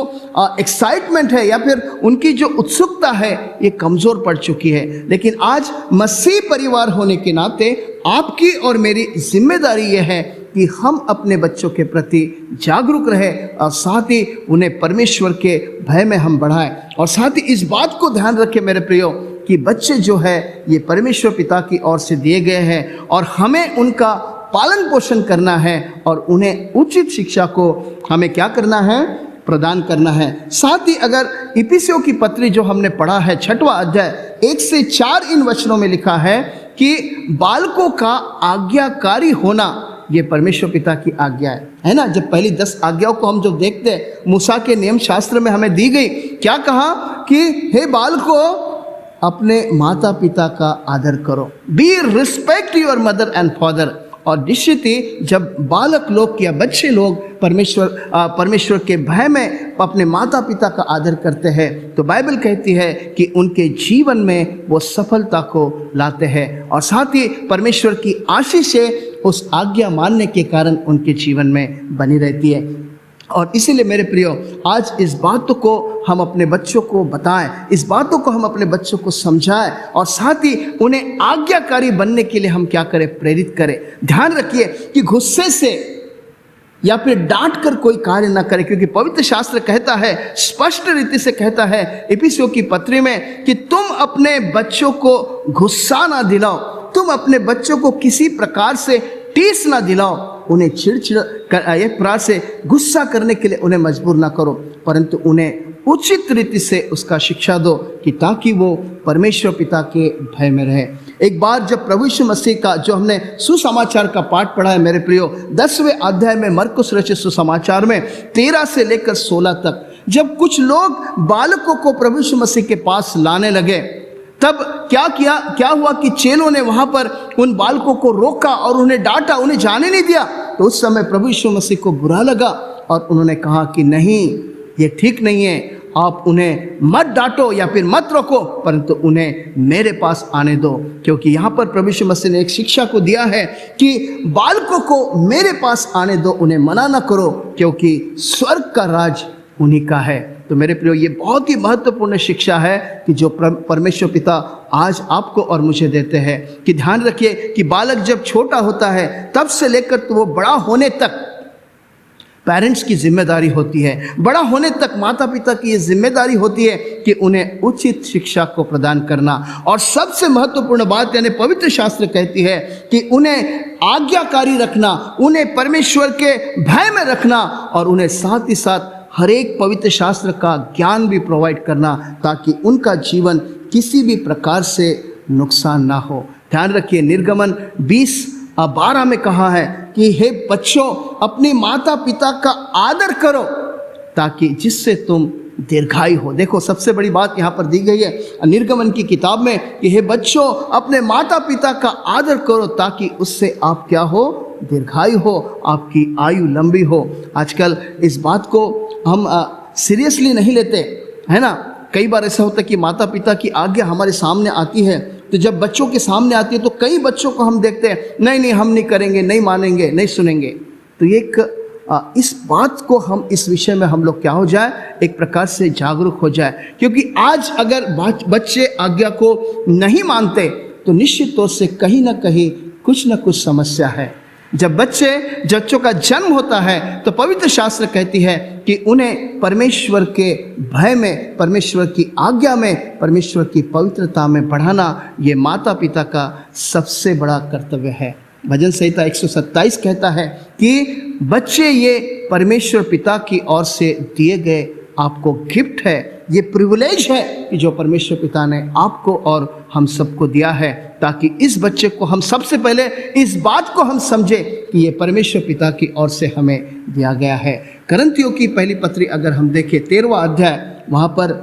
एक्साइटमेंट है या फिर उनकी जो उत्सुकता है ये कमज़ोर पड़ चुकी है। लेकिन आज मसीह परिवार होने के नाते आपकी और मेरी जिम्मेदारी ये है कि हम अपने बच्चों के प्रति जागरूक रहे और साथ ही उन्हें परमेश्वर के भय में हम बढ़ाएं, और साथ ही इस बात को ध्यान रखें मेरे प्रियो कि बच्चे जो है ये परमेश्वर पिता की ओर से दिए गए हैं और हमें उनका पालन पोषण करना है और उन्हें उचित शिक्षा को हमें क्या करना है, प्रदान करना है। साथ ही अगर इफिसियों की पत्री जो हमने पढ़ा है 6वां अध्याय 1 से 4 इन वचनों में लिखा है कि बालकों का आज्ञाकारी होना ये परमेश्वर पिता की आज्ञा है ना। जब पहली 10 आज्ञाओं को हम जो देखते हैं मूसा के नियम शास्त्र में हमें दी गई, क्या कहा कि हे बालकों अपने माता पिता का आदर करो, be respect your mother and father. और निश्चित ही जब बालक लोग या बच्चे लोग परमेश्वर के भय में अपने माता पिता का आदर करते हैं तो बाइबल कहती है कि उनके जीवन में वो सफलता को लाते हैं और साथ ही परमेश्वर की आशीषें उस आज्ञा मानने के कारण उनके जीवन में बनी रहती है। और इसीलिए मेरे प्रियो आज इस बातों को हम अपने बच्चों को बताएं, इस बातों को हम अपने बच्चों को समझाएं और साथ ही उन्हें आज्ञाकारी बनने के लिए हम क्या करें, प्रेरित करें। ध्यान रखिए कि गुस्से से या फिर डांट कर कोई कार्य ना करे, क्योंकि पवित्र शास्त्र कहता है, स्पष्ट रीति से कहता है इफिसियों की पत्री में कि तुम अपने बच्चों को गुस्सा ना दिलाओ, तुम अपने बच्चों को किसी प्रकार से टीस ना दिलाओ, उन्हें चिड़चिड़ एक प्रकार से गुस्सा करने के लिए उन्हें मजबूर ना करो, परंतु उन्हें उचित रीति से उसका शिक्षा दो कि ताकि वो परमेश्वर पिता के भय में रहे। एक बार जब प्रभु यीशु मसीह का जो हमने सुसमाचार का पाठ पढ़ा है मेरे प्रियो 10वें अध्याय में मरकुस रचित सुसमाचार में 13 से लेकर 16 तक, जब कुछ लोग बालकों को प्रभु यीशु मसीह के पास लाने लगे तब क्या हुआ कि चेलों ने वहां पर उन बालकों को रोका और उन्हें डांटा, उन्हें जाने नहीं दिया। तो उस समय प्रभु यीशु मसीह को बुरा लगा और उन्होंने कहा कि नहीं, ये ठीक नहीं है, आप उन्हें मत डांटो या फिर मत रोको, परंतु उन्हें मेरे पास आने दो, क्योंकि यहाँ पर प्रभु यीशु मसीह ने एक शिक्षा को दिया है कि बालकों को मेरे पास आने दो, उन्हें मना ना करो, क्योंकि स्वर्ग का राज उन्हीं का है। तो मेरे प्रियो ये बहुत ही महत्वपूर्ण शिक्षा है कि जो परमेश्वर पिता आज आपको और मुझे देते हैं कि ध्यान रखिए कि बालक जब छोटा होता है तब से लेकर तो वो बड़ा होने तक पेरेंट्स की जिम्मेदारी होती है, बड़ा होने तक माता पिता की ये जिम्मेदारी होती है कि उन्हें उचित शिक्षा को प्रदान करना। और सबसे महत्वपूर्ण बात यानी पवित्र शास्त्र कहती है कि उन्हें आज्ञाकारी रखना, उन्हें परमेश्वर के भय में रखना और उन्हें साथ ही साथ हर एक पवित्र शास्त्र का ज्ञान भी प्रोवाइड करना, ताकि उनका जीवन किसी भी प्रकार से नुकसान ना हो। ध्यान रखिए निर्गमन 20:12 में कहा है कि हे बच्चों अपने माता पिता का आदर करो ताकि जिससे तुम दीर्घायु हो। देखो सबसे बड़ी बात यहाँ पर दी गई है निर्गमन की किताब में कि हे बच्चों अपने माता पिता का आदर करो ताकि उससे आप क्या हो, दीर्घायु हो, आपकी आयु लंबी हो। आजकल इस बात को हम सीरियसली नहीं लेते है ना। कई बार ऐसा होता है कि माता पिता की आज्ञा हमारे सामने आती है तो जब बच्चों के सामने आती है तो कई बच्चों को हम देखते हैं नहीं हम नहीं करेंगे, नहीं मानेंगे, नहीं सुनेंगे। तो एक इस बात को हम इस विषय में हम लोग क्या हो जाए, एक प्रकार से जागरूक हो जाए, क्योंकि आज अगर बच्चे आज्ञा को नहीं मानते तो निश्चित तौर से कहीं ना कहीं कुछ ना कुछ समस्या है। जब बच्चों का जन्म होता है तो पवित्र शास्त्र कहती है कि उन्हें परमेश्वर के भय में, परमेश्वर की आज्ञा में, परमेश्वर की पवित्रता में बढ़ाना ये माता पिता का सबसे बड़ा कर्तव्य है। भजन संहिता 127 कहता है कि बच्चे ये परमेश्वर पिता की ओर से दिए गए आपको गिफ्ट है, ये प्रिविलेज है कि जो परमेश्वर पिता ने आपको और हम सबको दिया है, ताकि इस बच्चे को हम सबसे पहले इस बात को हम समझे कि ये परमेश्वर पिता की ओर से हमें दिया गया है। करंथियों की पहली पत्री अगर हम देखें 13वां अध्याय, वहाँ पर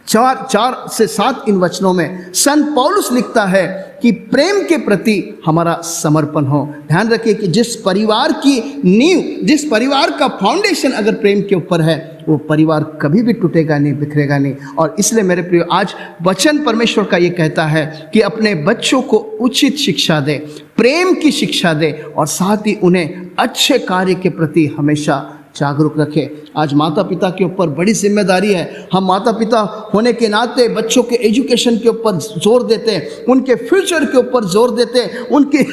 4 से 7 इन वचनों में संत पौलुस लिखता है कि प्रेम के प्रति हमारा समर्पण हो। ध्यान रखिए कि जिस परिवार की नींव, जिस परिवार का फाउंडेशन अगर प्रेम के ऊपर है, वो परिवार कभी भी टूटेगा नहीं, बिखरेगा नहीं। और इसलिए मेरे प्रिय, आज वचन परमेश्वर का ये कहता है कि अपने बच्चों को उचित शिक्षा दे, प्रेम की शिक्षा दे, और साथ ही उन्हें अच्छे कार्य के प्रति हमेशा जागरूक रखे। आज माता पिता के ऊपर बड़ी जिम्मेदारी है। हम माता पिता होने के नाते बच्चों के एजुकेशन के ऊपर जोर देते हैं, उनके फ्यूचर के ऊपर जोर देते हैं, उनकी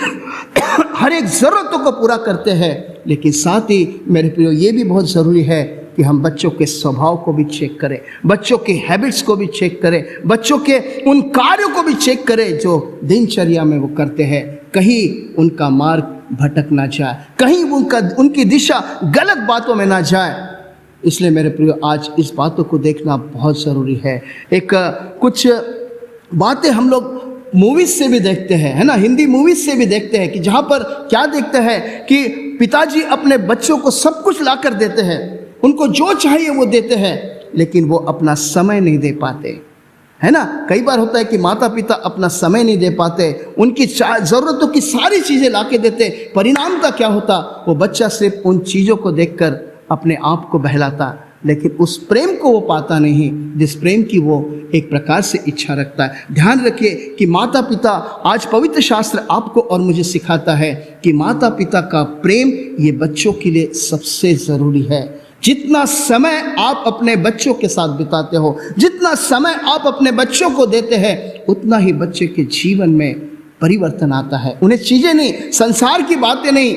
हर एक ज़रूरतों को पूरा करते हैं। लेकिन साथ ही मेरे प्रियो, ये भी बहुत ज़रूरी है कि हम बच्चों के स्वभाव को भी चेक करें, बच्चों के हैबिट्स को भी चेक करें, बच्चों के उन कार्यों को भी चेक करें जो दिनचर्या में वो करते हैं। कहीं उनका मार्ग भटक ना जाए, कहीं उनकी दिशा गलत बातों में ना जाए। इसलिए मेरे प्रियो, आज इस बातों को देखना बहुत ज़रूरी है। कुछ बातें हम लोग मूवीज़ से भी देखते हैं, है ना, हिंदी मूवीज़ से भी देखते हैं कि जहाँ पर क्या देखते हैं कि पिताजी अपने बच्चों को सब कुछ ला कर देते हैं, उनको जो चाहिए वो देते हैं, लेकिन वो अपना समय नहीं दे पाते, है ना। कई बार होता है कि माता पिता अपना समय नहीं दे पाते, उनकी ज़रूरतों की सारी चीज़ें ला के देते। परिणाम का क्या होता, वो बच्चा सिर्फ उन चीज़ों को देखकर अपने आप को बहलाता, लेकिन उस प्रेम को वो पाता नहीं जिस प्रेम की वो एक प्रकार से इच्छा रखता है। ध्यान रखिए कि माता पिता, आज पवित्र शास्त्र आपको और मुझे सिखाता है कि माता पिता का प्रेम ये बच्चों के लिए सबसे ज़रूरी है। जितना समय आप अपने बच्चों के साथ बिताते हो, जितना समय आप अपने बच्चों को देते हैं, उतना ही बच्चे के जीवन में परिवर्तन आता है। उन्हें चीज़ें नहीं, संसार की बातें नहीं,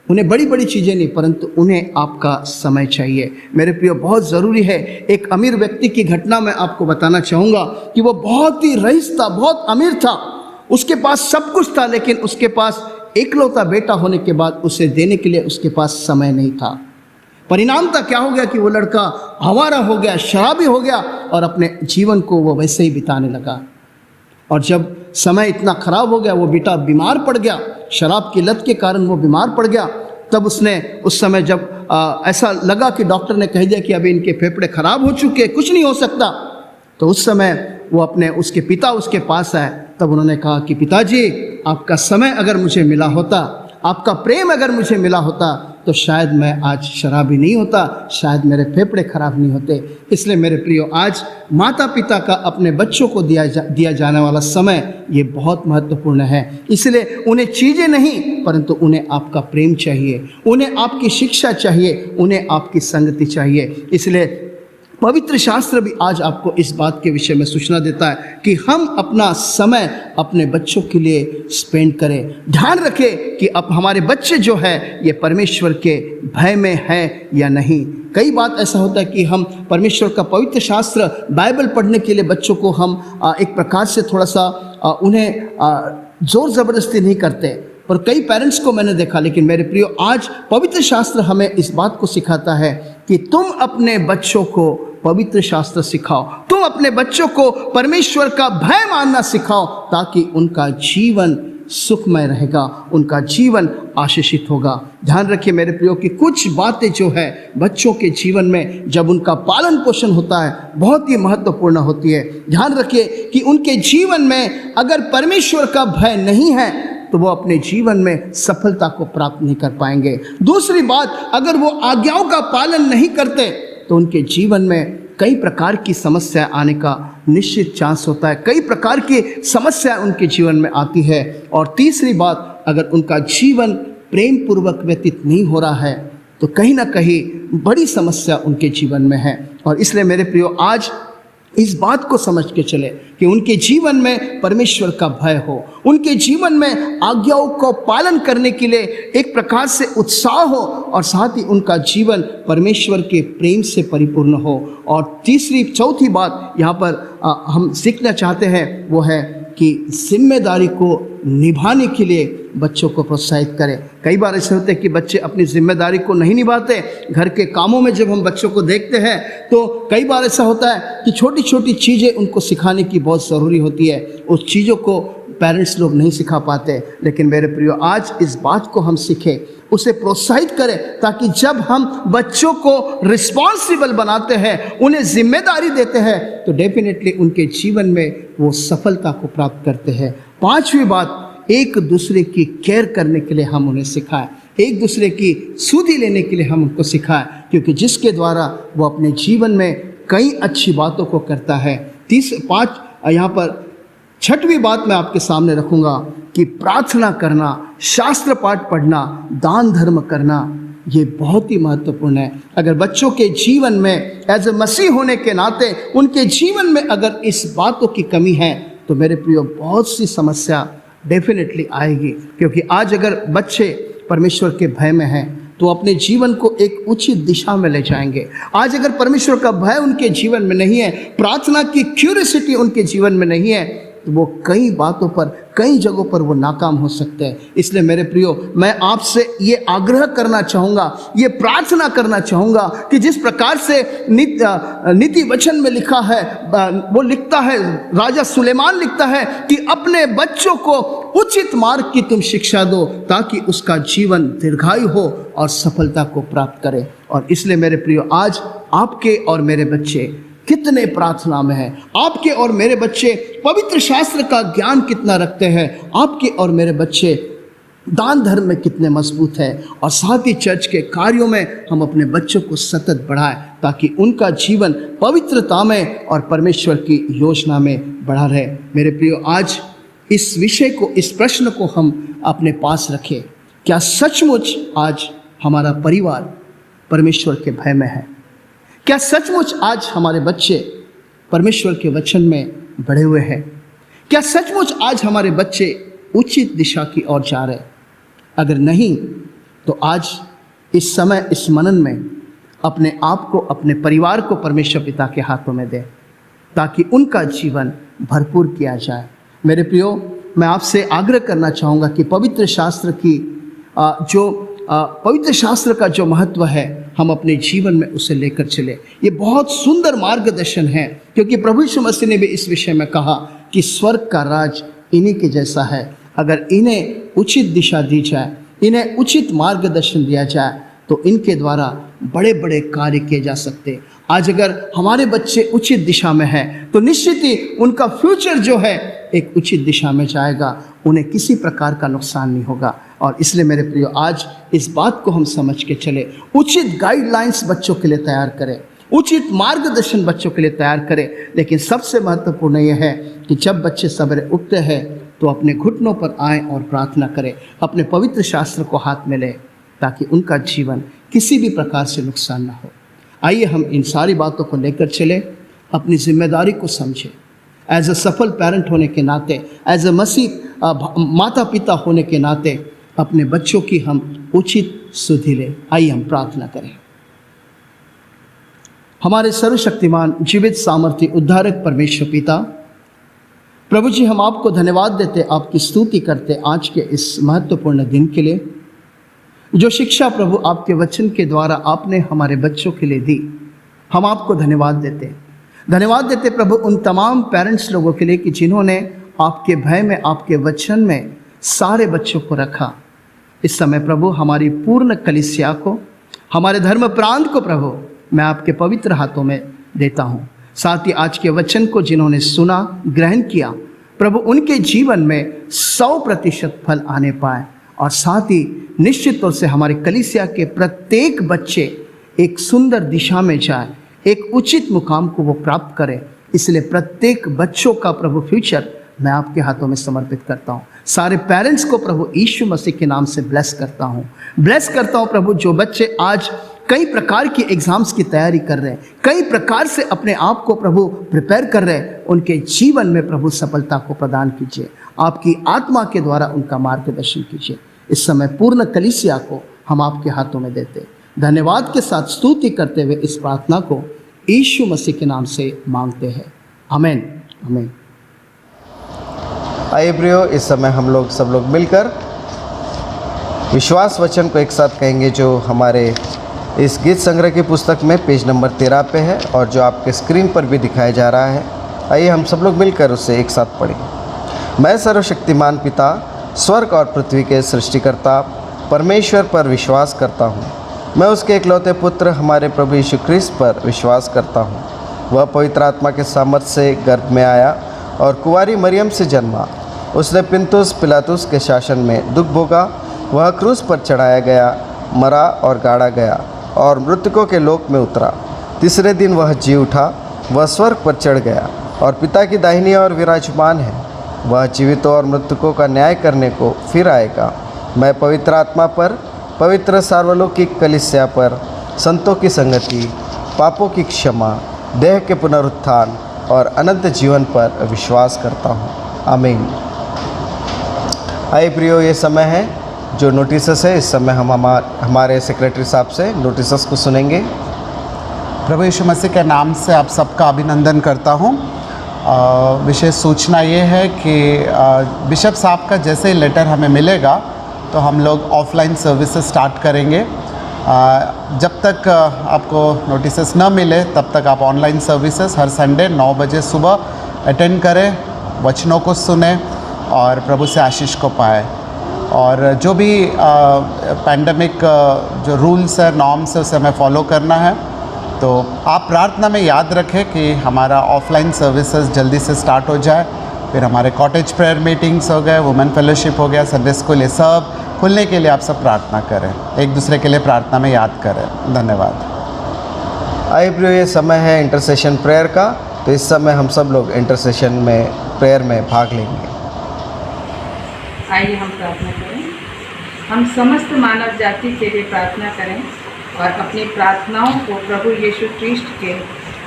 उन्हें बड़ी बड़ी चीज़ें नहीं, परंतु उन्हें आपका समय चाहिए। मेरे प्रियो, बहुत ज़रूरी है। एक अमीर व्यक्ति की घटना मैं आपको बताना चाहूँगा कि वो बहुत ही रईस था, बहुत अमीर था, उसके पास सब कुछ था, लेकिन उसके पास एकलौता बेटा होने के बाद उसे देने के लिए उसके पास समय नहीं था। परिणाम था क्या हो गया कि वो लड़का आवारा हो गया, शराबी हो गया, और अपने जीवन को वो वैसे ही बिताने लगा। और जब समय इतना खराब हो गया, वो बेटा बीमार पड़ गया, शराब की लत के कारण वो बीमार पड़ गया। तब उसने उस समय जब ऐसा लगा कि डॉक्टर ने कह दिया कि अभी इनके फेफड़े खराब हो चुके, कुछ नहीं हो सकता, तो उस समय वो उसके पिता उसके पास आए। तब उन्होंने कहा कि पिताजी, आपका समय अगर मुझे मिला होता, आपका प्रेम अगर मुझे मिला होता, तो शायद मैं आज शराबी नहीं होता, शायद मेरे फेफड़े खराब नहीं होते। इसलिए मेरे प्रियो, आज माता पिता का अपने बच्चों को दिया जाने वाला समय ये बहुत महत्वपूर्ण है। इसलिए उन्हें चीज़ें नहीं, परंतु उन्हें आपका प्रेम चाहिए, उन्हें आपकी शिक्षा चाहिए, उन्हें आपकी संगति चाहिए। इसलिए पवित्र शास्त्र भी आज आपको इस बात के विषय में सूचना देता है कि हम अपना समय अपने बच्चों के लिए स्पेंड करें। ध्यान रखें कि अब हमारे बच्चे जो है ये परमेश्वर के भय में है या नहीं। कई बात ऐसा होता है कि हम परमेश्वर का पवित्र शास्त्र बाइबल पढ़ने के लिए बच्चों को हम एक प्रकार से थोड़ा सा उन्हें ज़ोर ज़बरदस्ती नहीं करते, पर कई पेरेंट्स को मैंने देखा। लेकिन मेरे प्रियो, आज पवित्र शास्त्र हमें इस बात को सिखाता है कि तुम अपने बच्चों को पवित्र शास्त्र सिखाओ, तुम अपने बच्चों को परमेश्वर का भय मानना सिखाओ, ताकि उनका जीवन सुखमय रहेगा, उनका जीवन आशीषित होगा। ध्यान रखिए मेरे प्रियो कि कुछ बातें जो है बच्चों के जीवन में जब उनका पालन पोषण होता है बहुत ही महत्वपूर्ण होती है। ध्यान रखिए कि उनके जीवन में अगर परमेश्वर का भय नहीं है तो वो अपने जीवन में सफलता को प्राप्त नहीं कर पाएंगे। दूसरी बात, अगर वो आज्ञाओं का पालन नहीं करते तो उनके जीवन में कई प्रकार की समस्या आने का निश्चित चांस होता है, कई प्रकार की समस्या उनके जीवन में आती है। और तीसरी बात, अगर उनका जीवन प्रेम पूर्वक व्यतीत नहीं हो रहा है तो कहीं ना कहीं बड़ी समस्या उनके जीवन में है। और इसलिए मेरे प्रियो, आज इस बात को समझ के चले कि उनके जीवन में परमेश्वर का भय हो, उनके जीवन में आज्ञाओं को पालन करने के लिए एक प्रकार से उत्साह हो, और साथ ही उनका जीवन परमेश्वर के प्रेम से परिपूर्ण हो। और चौथी बात यहाँ पर हम सीखना चाहते हैं वो है कि जिम्मेदारी को निभाने के लिए बच्चों को प्रोत्साहित करें। कई बार ऐसे होते हैं कि बच्चे अपनी जिम्मेदारी को नहीं निभाते। घर के कामों में जब हम बच्चों को देखते हैं तो कई बार ऐसा होता है कि छोटी छोटी चीज़ें उनको सिखाने की बहुत ज़रूरी होती है, उस चीज़ों को पेरेंट्स लोग नहीं सिखा पाते। लेकिन मेरे प्रियो, आज इस बात को हम सीखें, उसे प्रोत्साहित करें, ताकि जब हम बच्चों को रिस्पॉन्सिबल बनाते हैं, उन्हें जिम्मेदारी देते हैं, तो डेफिनेटली उनके जीवन में वो सफलता को प्राप्त करते हैं। 5वीं बात, एक दूसरे की केयर करने के लिए हम उन्हें सिखाएं, एक दूसरे की सुधि लेने के लिए हम उनको सिखाएं, क्योंकि जिसके द्वारा वो अपने जीवन में कई अच्छी बातों को करता है। 6वीं बात मैं आपके सामने रखूंगा कि प्रार्थना करना, शास्त्र पाठ पढ़ना, दान धर्म करना, ये बहुत ही महत्वपूर्ण है। अगर बच्चों के जीवन में एज ए मसीह होने के नाते उनके जीवन में अगर इस बातों की कमी है तो मेरे प्रियो बहुत सी समस्या डेफिनेटली आएगी, क्योंकि आज अगर बच्चे परमेश्वर के भय में हैं तो अपने जीवन को एक उचित दिशा में ले जाएंगे। आज अगर परमेश्वर का भय उनके जीवन में नहीं है, प्रार्थना की क्यूरियोसिटी उनके जीवन में नहीं है, तो वो कई बातों पर, कई जगहों पर वो नाकाम हो सकते हैं। इसलिए मेरे प्रियो, मैं आपसे ये आग्रह करना चाहूँगा, ये प्रार्थना करना चाहूँगा कि जिस प्रकार से नीति वचन में लिखा है, वो लिखता है, राजा सुलेमान लिखता है कि अपने बच्चों को उचित मार्ग की तुम शिक्षा दो ताकि उसका जीवन दीर्घायु हो और सफलता को प्राप्त करे। और इसलिए मेरे प्रियो, आज आपके और मेरे बच्चे कितने प्रार्थना में हैं, आपके और मेरे बच्चे पवित्र शास्त्र का ज्ञान कितना रखते हैं, आपके और मेरे बच्चे दान धर्म में कितने मजबूत हैं, और साथ ही चर्च के कार्यों में हम अपने बच्चों को सतत बढ़ाएं ताकि उनका जीवन पवित्रता में और परमेश्वर की योजना में बढ़ा रहे। मेरे प्रियो, आज इस विषय को, इस प्रश्न को हम अपने पास रखें, क्या सचमुच आज हमारा परिवार परमेश्वर के भय में है? क्या सचमुच आज हमारे बच्चे परमेश्वर के वचन में बढ़े हुए हैं? क्या सचमुच आज हमारे बच्चे उचित दिशा की ओर जा रहे? अगर नहीं तो आज इस समय, इस मनन में अपने आप को, अपने परिवार को परमेश्वर पिता के हाथों में दें ताकि उनका जीवन भरपूर किया जाए। मेरे प्रियो, मैं आपसे आग्रह करना चाहूँगा कि पवित्र शास्त्र की पवित्र शास्त्र का जो महत्व है, हम अपने जीवन में उसे लेकर चले। ये बहुत सुंदर मार्गदर्शन है, क्योंकि प्रभु यीशु मसीह ने भी इस विषय में कहा कि स्वर्ग का राज इन्हीं के जैसा है। अगर इन्हें उचित दिशा दी जाए, इन्हें उचित मार्गदर्शन दिया जाए, तो इनके द्वारा बड़े बड़े कार्य किए जा सकते। आज अगर हमारे बच्चे उचित दिशा में हैं तो निश्चित ही उनका फ्यूचर जो है एक उचित दिशा में जाएगा, उन्हें किसी प्रकार का नुकसान नहीं होगा। और इसलिए मेरे प्रियो, आज इस बात को हम समझ के चले, उचित गाइडलाइंस बच्चों के लिए तैयार करें, उचित मार्गदर्शन बच्चों के लिए तैयार करें। लेकिन सबसे महत्वपूर्ण यह है कि जब बच्चे सवेरे उठते हैं तो अपने घुटनों पर आएँ और प्रार्थना करें, अपने पवित्र शास्त्र को हाथ में लें ताकि उनका जीवन किसी भी प्रकार से नुकसान ना हो। आइए हम इन सारी बातों को लेकर चले, अपनी जिम्मेदारी को समझें। एज अ सफल पेरेंट होने के नाते, एज अ मसीह माता पिता होने के नाते अपने बच्चों की हम उचित सुधि लें। आइए हम प्रार्थना करें। हमारे सर्वशक्तिमान जीवित सामर्थ्य उद्धारक परमेश्वर पिता, प्रभु जी, हम आपको धन्यवाद देते, आपकी स्तुति करते आज के इस महत्वपूर्ण दिन के लिए, जो शिक्षा प्रभु आपके वचन के द्वारा आपने हमारे बच्चों के लिए दी। हम आपको धन्यवाद देते प्रभु उन तमाम पेरेंट्स लोगों के लिए कि जिन्होंने आपके भय में, आपके वचन में सारे बच्चों को रखा। इस समय प्रभु हमारी पूर्ण कलीसिया को, हमारे धर्म प्रांत को प्रभु मैं आपके पवित्र हाथों में देता हूँ। साथ ही आज के वचन को जिन्होंने सुना, ग्रहण किया, प्रभु उनके जीवन में 100% फल आने पाए, और साथ ही निश्चित तौर से हमारे कलीसिया के प्रत्येक बच्चे एक सुंदर दिशा में जाए, एक उचित मुकाम को वो प्राप्त करें। इसलिए प्रत्येक बच्चों का प्रभु फ्यूचर मैं आपके हाथों में समर्पित करता हूँ। सारे पेरेंट्स को प्रभु यीशु मसीह के नाम से ब्लेस करता हूँ प्रभु। जो बच्चे आज कई प्रकार की एग्जाम्स की तैयारी कर रहे हैं, कई प्रकार से अपने आप को प्रभु प्रिपेयर कर रहे हैं, उनके जीवन में प्रभु सफलता को प्रदान कीजिए। आपकी आत्मा के द्वारा उनका मार्गदर्शन कीजिए। इस समय पूर्ण कलीसिया को हम आपके हाथों में देते, धन्यवाद के साथ स्तुति करते हुए इस प्रार्थना को यीशु मसीह के नाम से मांगते हैं। आमीन, आमीन। आइए प्रियो, इस समय हम लोग सब लोग मिलकर विश्वास वचन को एक साथ कहेंगे, जो हमारे इस गीत संग्रह की पुस्तक में पेज नंबर 13 पे है और जो आपके स्क्रीन पर भी दिखाया जा रहा है। आइए हम सब लोग मिलकर उसे एक साथ पढ़ें। मैं सर्वशक्तिमान पिता, स्वर्ग और पृथ्वी के सृष्टिकर्ता परमेश्वर पर विश्वास करता हूँ। मैं उसके इकलौते पुत्र हमारे प्रभु यीशु ख्रीस्त पर विश्वास करता हूँ। वह पवित्र आत्मा के सामर्थ्य से गर्भ में आया और कुंवारी मरियम से जन्मा। उसने पिंतुस पिलातुस के शासन में दुख भोगा, वह क्रूस पर चढ़ाया गया, मरा और गाड़ा गया और मृतकों के लोक में उतरा। तीसरे दिन वह जी उठा, वह स्वर्ग पर चढ़ गया और पिता की दाहिनी ओर विराजमान है। वह जीवितों और मृतकों का न्याय करने को फिर आएगा। मैं पवित्र आत्मा पर, पवित्र सार्वलौकिक कलीसिया पर, संतों की संगति, पापों की क्षमा, देह के पुनरुत्थान और अनंत जीवन पर विश्वास करता हूँ। आमीन। आइए प्रियो, ये समय है जो नोटिसेस है, इस समय हम हमारे सेक्रेटरी साहब से नोटिसेस को सुनेंगे। प्रभु यीशु मसीह के नाम से आप सबका अभिनंदन करता हूँ। विशेष सूचना ये है कि बिशप साहब का जैसे ही लेटर हमें मिलेगा तो हम लोग ऑफलाइन सर्विसेज स्टार्ट करेंगे। जब तक आपको नोटिसेस न मिले तब तक आप ऑनलाइन सर्विसेज हर संडे 9 बजे सुबह अटेंड करें, वचनों को सुने और प्रभु से आशीष को पाए। और जो भी पैंडमिक जो रूल्स है, नॉर्म्स है, उसे हमें फॉलो करना है। तो आप प्रार्थना में याद रखें कि हमारा ऑफलाइन सर्विसेज जल्दी से स्टार्ट हो जाए। फिर हमारे कॉटेज प्रेयर मीटिंग्स हो गए, वुमेन फेलोशिप हो गया, संडे स्कूल, ये सब खुलने के लिए आप सब प्रार्थना करें, एक दूसरे के लिए प्रार्थना में याद करें। धन्यवाद। आइए प्रियो, ये समय है इंटरसेशन प्रेयर का, तो इस समय हम सब लोग इंटरसेशन में प्रेयर में भाग लेंगे। आइए हम प्रार्थना करें। हम समस्त मानव जाति के लिए प्रार्थना करें और अपनी प्रार्थनाओं को प्रभु यीशु क्रिस्ट के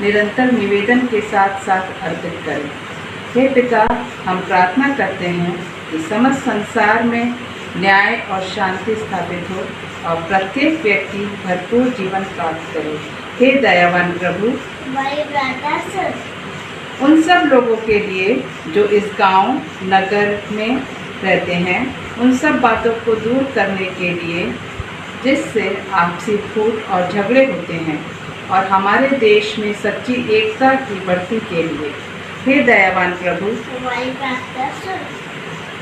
निरंतर निवेदन के साथ साथ अर्पित करें। हे पिता, हम प्रार्थना करते हैं कि समस्त संसार में न्याय और शांति स्थापित हो और प्रत्येक व्यक्ति भरपूर जीवन प्राप्त करे। हे दयावान प्रभु, उन सब लोगों के लिए जो इस गांव नगर में रहते हैं, उन सब बातों को दूर करने के लिए जिससे आपसी फूट और झगड़े होते हैं, और हमारे देश में सच्ची एकता की बढ़ती के लिए हे दयावान प्रभु,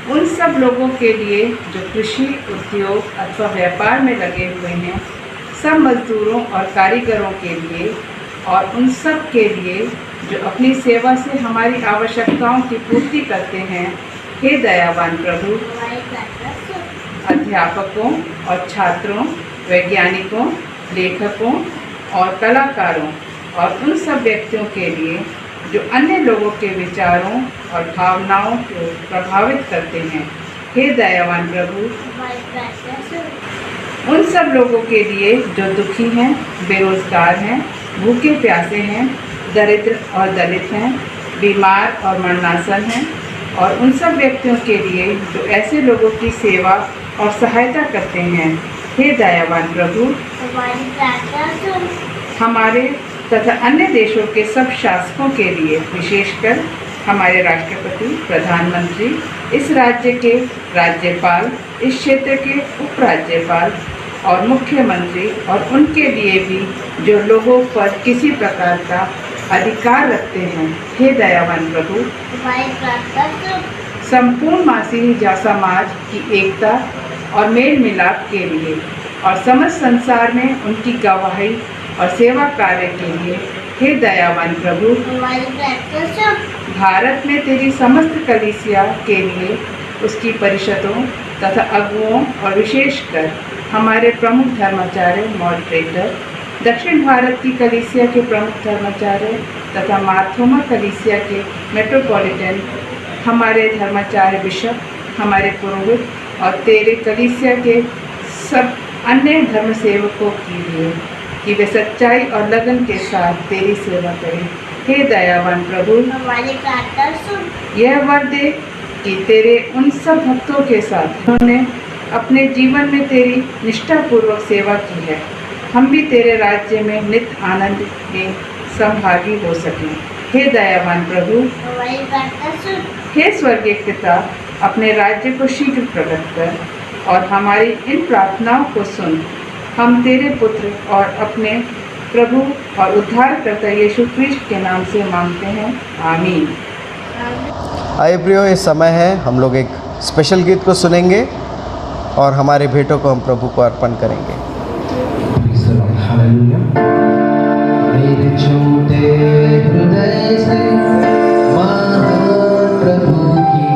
उन सब लोगों के लिए जो कृषि, उद्योग अथवा व्यापार में लगे हुए हैं, सब मजदूरों और कारीगरों के लिए, और उन सब के लिए जो अपनी सेवा से हमारी आवश्यकताओं की पूर्ति करते हैं, हे दयावान प्रभु, अध्यापकों और छात्रों, वैज्ञानिकों, लेखकों और कलाकारों, और उन सब व्यक्तियों के लिए जो अन्य लोगों के विचारों और भावनाओं को प्रभावित करते हैं, हे दयावान प्रभु, उन सब लोगों के लिए जो दुखी हैं, बेरोजगार हैं, भूखे प्यासे हैं, दरिद्र और दलित हैं, बीमार और मरणासन हैं, और उन सब व्यक्तियों के लिए जो ऐसे लोगों की सेवा और सहायता करते हैं, हे दयावान प्रभु, हमारे तथा अन्य देशों के सब शासकों के लिए, विशेषकर हमारे राष्ट्रपति, प्रधानमंत्री, इस राज्य के राज्यपाल, इस क्षेत्र के उपराज्यपाल और मुख्यमंत्री, और उनके लिए भी जो लोगों पर किसी प्रकार का अधिकार रखते हैं, हे दयावान प्रभु, संपूर्ण मसीही समाज की एकता और मेल मिलाप के लिए, और समस्त संसार में उनकी गवाही और सेवा कार्य के लिए, हे दयावान प्रभु, भारत में तेरी समस्त कलीसिया के लिए, उसकी परिषदों तथा अगुओं और विशेषकर हमारे प्रमुख धर्माचार्य, मॉडरेटर, दक्षिण भारत की कलीसिया के प्रमुख धर्माचार्य तथा मार्थोमा कलीसिया के मेट्रोपॉलिटन, हमारे धर्माचार्य बिशप, हमारे पुरोहित और तेरे कलीसिया के सब अन्य धर्म सेवकों के लिए, कि वे सच्चाई और लगन के साथ तेरी सेवा करें। हे दयावान प्रभु, यह वर दे कि तेरे उन सब भक्तों के साथ उन्होंने अपने जीवन में तेरी निष्ठापूर्वक सेवा की है, हम भी तेरे राज्य में नित्य आनंद में सहभागी हो सकें। हे दयावान प्रभु, हे स्वर्गीय पिता, अपने राज्य को शीघ्र प्रकट कर और हमारी इन प्रार्थनाओं को सुन। हम तेरे पुत्र और अपने प्रभु और उद्धारकर्ता यीशु क्रिस्ट के नाम से मांगते हैं, आमीन। आइए प्रियो, इस समय है हम लोग एक स्पेशल गीत को सुनेंगे और हमारे भेंटों को हम प्रभु को अर्पण करेंगे। मेरे छोटे हृदय से महान प्रभु की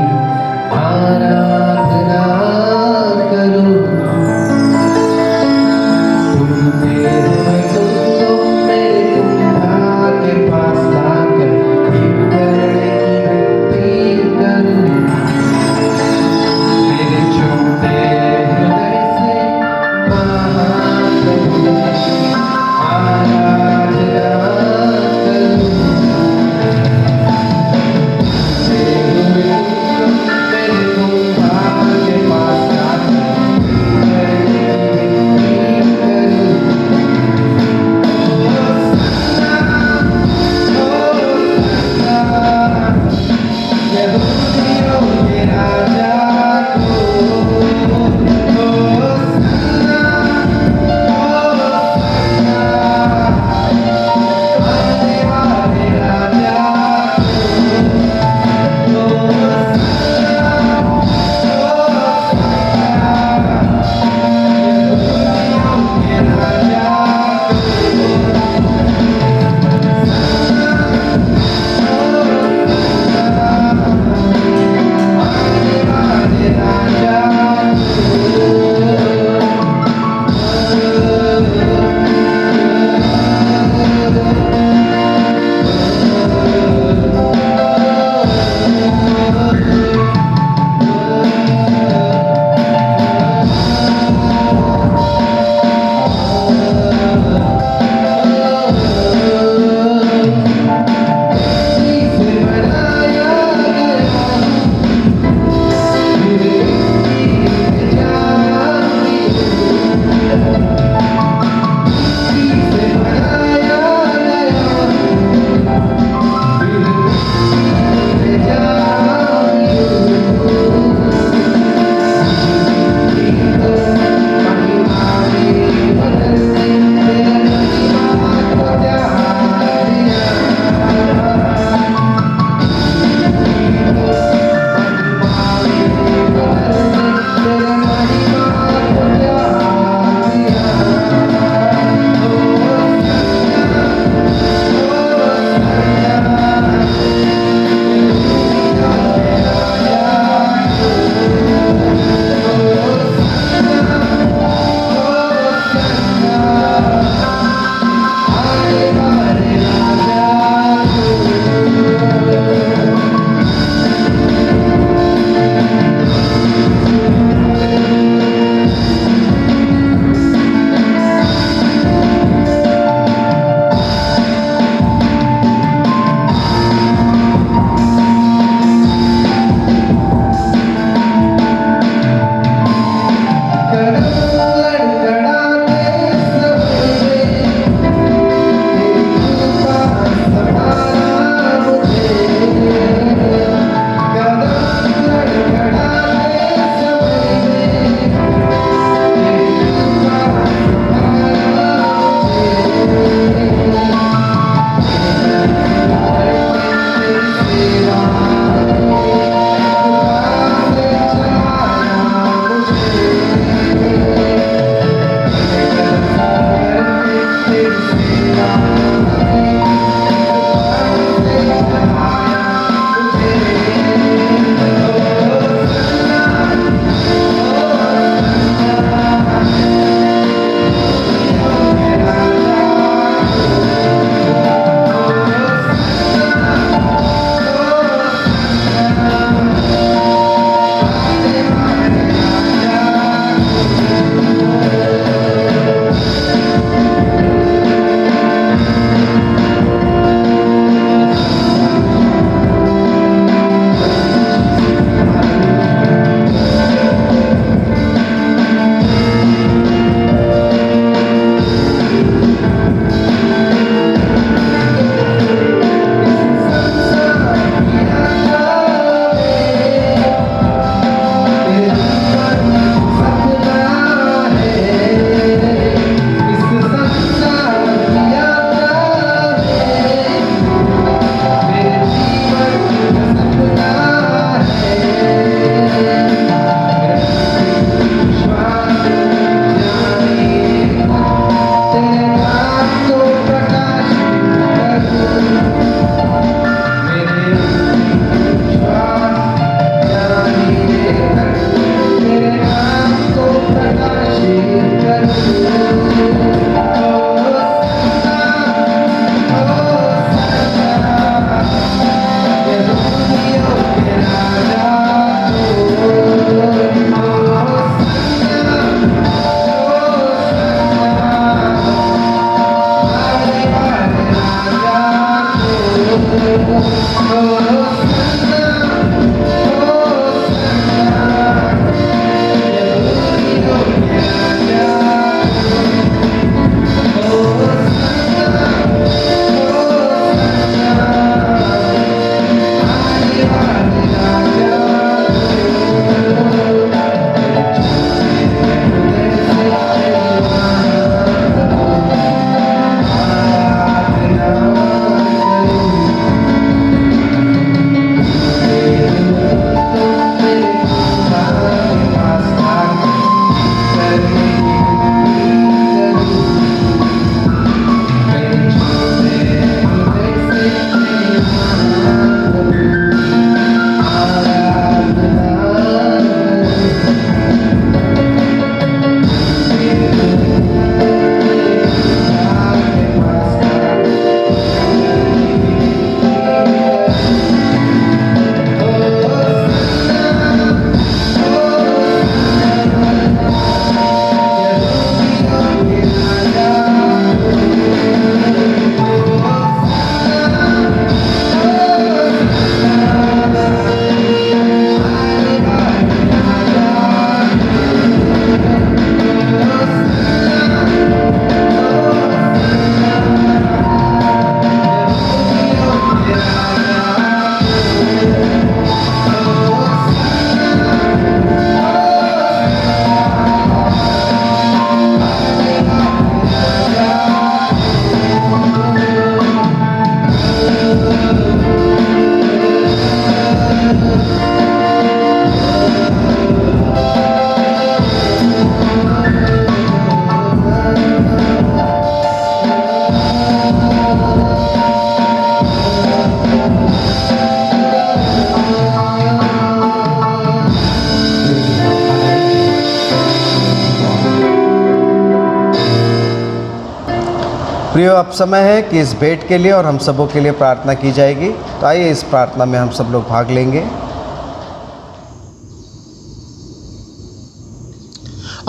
प्रियो, अब समय है कि इस भेंट के लिए और हम सबों के लिए प्रार्थना की जाएगी। तो आइए इस प्रार्थना में हम सब लोग भाग लेंगे।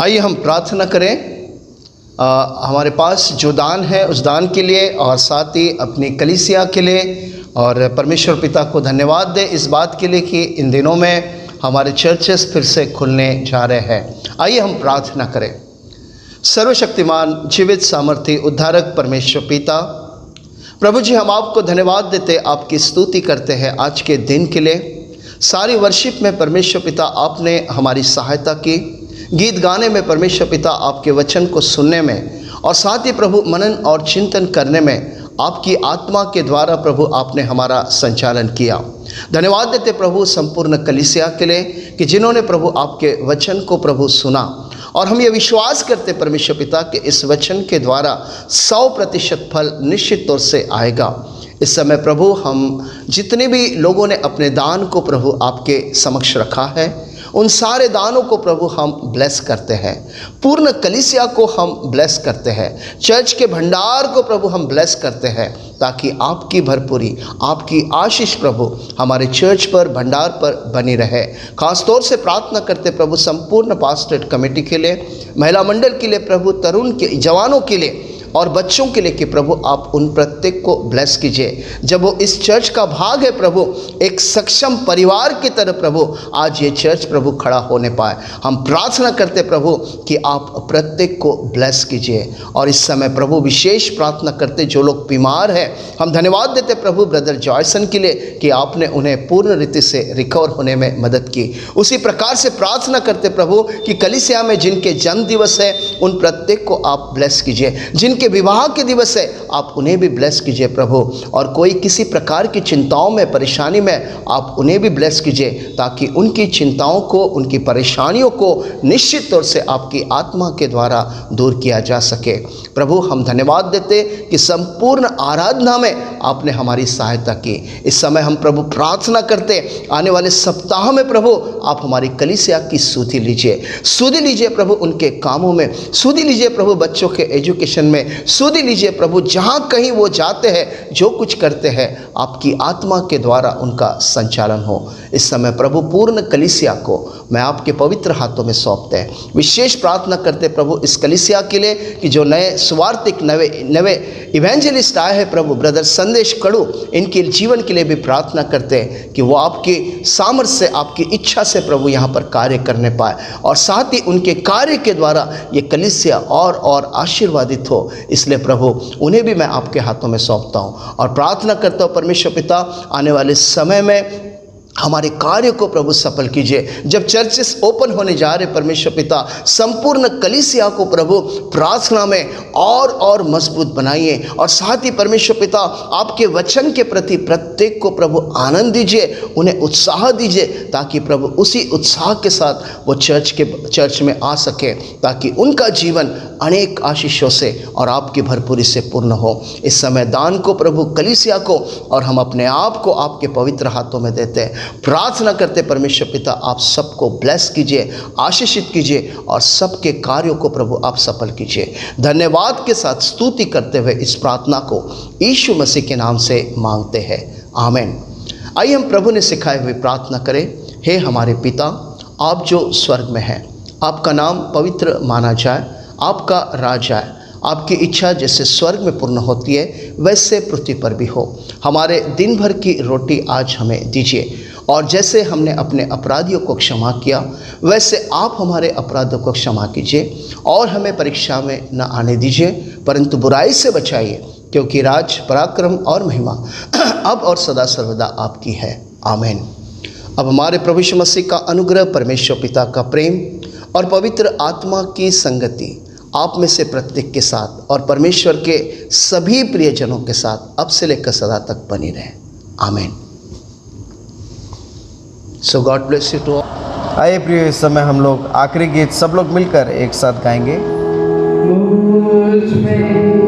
आइए हम प्रार्थना करें। हमारे पास जो दान है उस दान के लिए और साथ ही अपनी कलीसिया के लिए, और परमेश्वर पिता को धन्यवाद दे इस बात के लिए कि इन दिनों में हमारे चर्चेस फिर से खुलने जा रहे हैं। आइए हम प्रार्थना करें। सर्वशक्तिमान जीवित सामर्थी उद्धारक परमेश्वर पिता, प्रभु जी, हम आपको धन्यवाद देते, आपकी स्तुति करते हैं आज के दिन के लिए। सारी वर्शिप में परमेश्वर पिता आपने हमारी सहायता की, गीत गाने में परमेश्वर पिता आपके वचन को सुनने में, और साथ ही प्रभु मनन और चिंतन करने में आपकी आत्मा के द्वारा प्रभु आपने हमारा संचालन किया। धन्यवाद देते प्रभु संपूर्ण कलीसिया के लिए कि जिन्होंने प्रभु आपके वचन को प्रभु सुना, और हम ये विश्वास करते परमेश्वर पिता कि इस वचन के द्वारा 100% फल निश्चित तौर से आएगा। इस समय प्रभु हम जितने भी लोगों ने अपने दान को प्रभु आपके समक्ष रखा है, उन सारे दानों को प्रभु हम ब्लेस करते हैं। पूर्ण कलीसिया को हम ब्लेस करते हैं। चर्च के भंडार को प्रभु हम ब्लेस करते हैं, ताकि आपकी भरपूरी, आपकी आशीष प्रभु हमारे चर्च पर, भंडार पर बनी रहे। खास तौर से प्रार्थना करते प्रभु संपूर्ण पास्टरेट कमेटी के लिए, महिला मंडल के लिए प्रभु, तरुण के, जवानों के लिए और बच्चों के लिए कि प्रभु आप उन प्रत्येक को ब्लेस कीजिए। जब वो इस चर्च का भाग है प्रभु, एक सक्षम परिवार की तरह प्रभु आज ये चर्च प्रभु खड़ा होने पाए। हम प्रार्थना करते प्रभु कि आप प्रत्येक को ब्लेस कीजिए। और इस समय प्रभु विशेष प्रार्थना करते जो लोग बीमार हैं, हम धन्यवाद देते प्रभु ब्रदर जॉयसन के लिए कि आपने उन्हें पूर्ण रीति से रिकवर होने में मदद की। उसी प्रकार से प्रार्थना करते प्रभु कि कलीसिया में जिनके जन्म दिवस है उन प्रत्येक को आप ब्लेस कीजिए। जिनके विवाह के दिवस है आप उन्हें भी ब्लेस कीजिए प्रभु। और कोई किसी प्रकार की चिंताओं में, परेशानी में, आप उन्हें भी ब्लेस कीजिए, ताकि उनकी चिंताओं को, उनकी परेशानियों को निश्चित तौर से आपकी आत्मा के द्वारा दूर किया जा सके। प्रभु हम धन्यवाद देते कि संपूर्ण आराधना में आपने हमारी सहायता की। इस समय हम प्रभु प्रार्थना करते आने वाले सप्ताह में प्रभु आप हमारी कलीसिया की सुधि लीजिए, सुधि लीजिए प्रभु उनके कामों में, सुधि लीजिए प्रभु बच्चों के एजुकेशन में, सुधि लीजिए प्रभु जहाँ कहीं वो जाते हैं, जो कुछ करते हैं, आपकी आत्मा के द्वारा उनका संचालन हो। इस समय प्रभु पूर्ण कलीसिया को मैं आपके पवित्र हाथों में सौंपते हैं। विशेष प्रार्थना करते प्रभु इस कलीसिया के लिए कि जो नए सुवार्तिक, नवे इवेंजलिस्ट आए हैं प्रभु, ब्रदर संदेश कड़ू, इनके जीवन के लिए भी प्रार्थना करते हैं कि वो आपकी सामर्थ्य से, आपकी इच्छा से प्रभु यहाँ पर कार्य करने पाए, और साथ ही उनके कार्य के द्वारा ये कलीसिया और आशीर्वादित हो। इसलिए प्रभु उन्हें भी मैं आपके हाथों में सौंपता हूँ और प्रार्थना करता हूँ परमेश्वर पिता आने वाले समय में हमारे कार्य को प्रभु सफल कीजिए। जब चर्चेस ओपन होने जा रहे परमेश्वर पिता, संपूर्ण कलीसिया को प्रभु प्रार्थना में और मजबूत बनाइए, और साथ ही परमेश्वर पिता आपके वचन के प्रति प्रत्येक को प्रभु आनंद दीजिए, उन्हें उत्साह दीजिए, ताकि प्रभु उसी उत्साह के साथ वो चर्च में आ सके, ताकि उनका जीवन अनेक आशीषों से और आपकी भरपूरी से पूर्ण हो। इस समय दान को प्रभु कलीसिया को और हम अपने आप को आपके पवित्र हाथों में देते हैं। प्रार्थना करते परमेश्वर पिता आप सबको ब्लेस कीजिए, आशीषित कीजिए, और सबके कार्यों को प्रभु आप सफल कीजिए। धन्यवाद के साथ स्तुति करते हुए इस प्रार्थना को यीशु मसीह के नाम से मांगते हैं, आमीन। आइए हम प्रभु ने सिखाए हुए प्रार्थना करें। हे हमारे पिता, आप जो स्वर्ग में हैं, आपका नाम पवित्र माना जाए, आपका राज आए, आपकी इच्छा जैसे स्वर्ग में पूर्ण होती है वैसे पृथ्वी पर भी हो। हमारे दिन भर की रोटी आज हमें दीजिए, और जैसे हमने अपने अपराधियों को क्षमा किया वैसे आप हमारे अपराधों को क्षमा कीजिए, और हमें परीक्षा में न आने दीजिए परंतु बुराई से बचाइए, क्योंकि राज, पराक्रम और महिमा अब और सदा सर्वदा आपकी है, आमीन। अब हमारे प्रभु यीशु मसीह का अनुग्रह, परमेश्वर पिता का प्रेम और पवित्र आत्मा की संगति आप में से प्रत्येक के साथ और परमेश्वर के सभी प्रियजनों के साथ अब से लेकर सदा तक बनी रहे, आमीन। So God bless you to all. आइए प्रिय, इस समय हम लोग आखिरी गीत सब लोग मिलकर एक साथ गाएंगे। मुझ में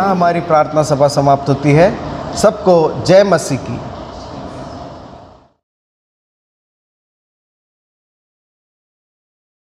यहाँ हमारी प्रार्थना सभा समाप्त होती है। सबको जय मसीह की।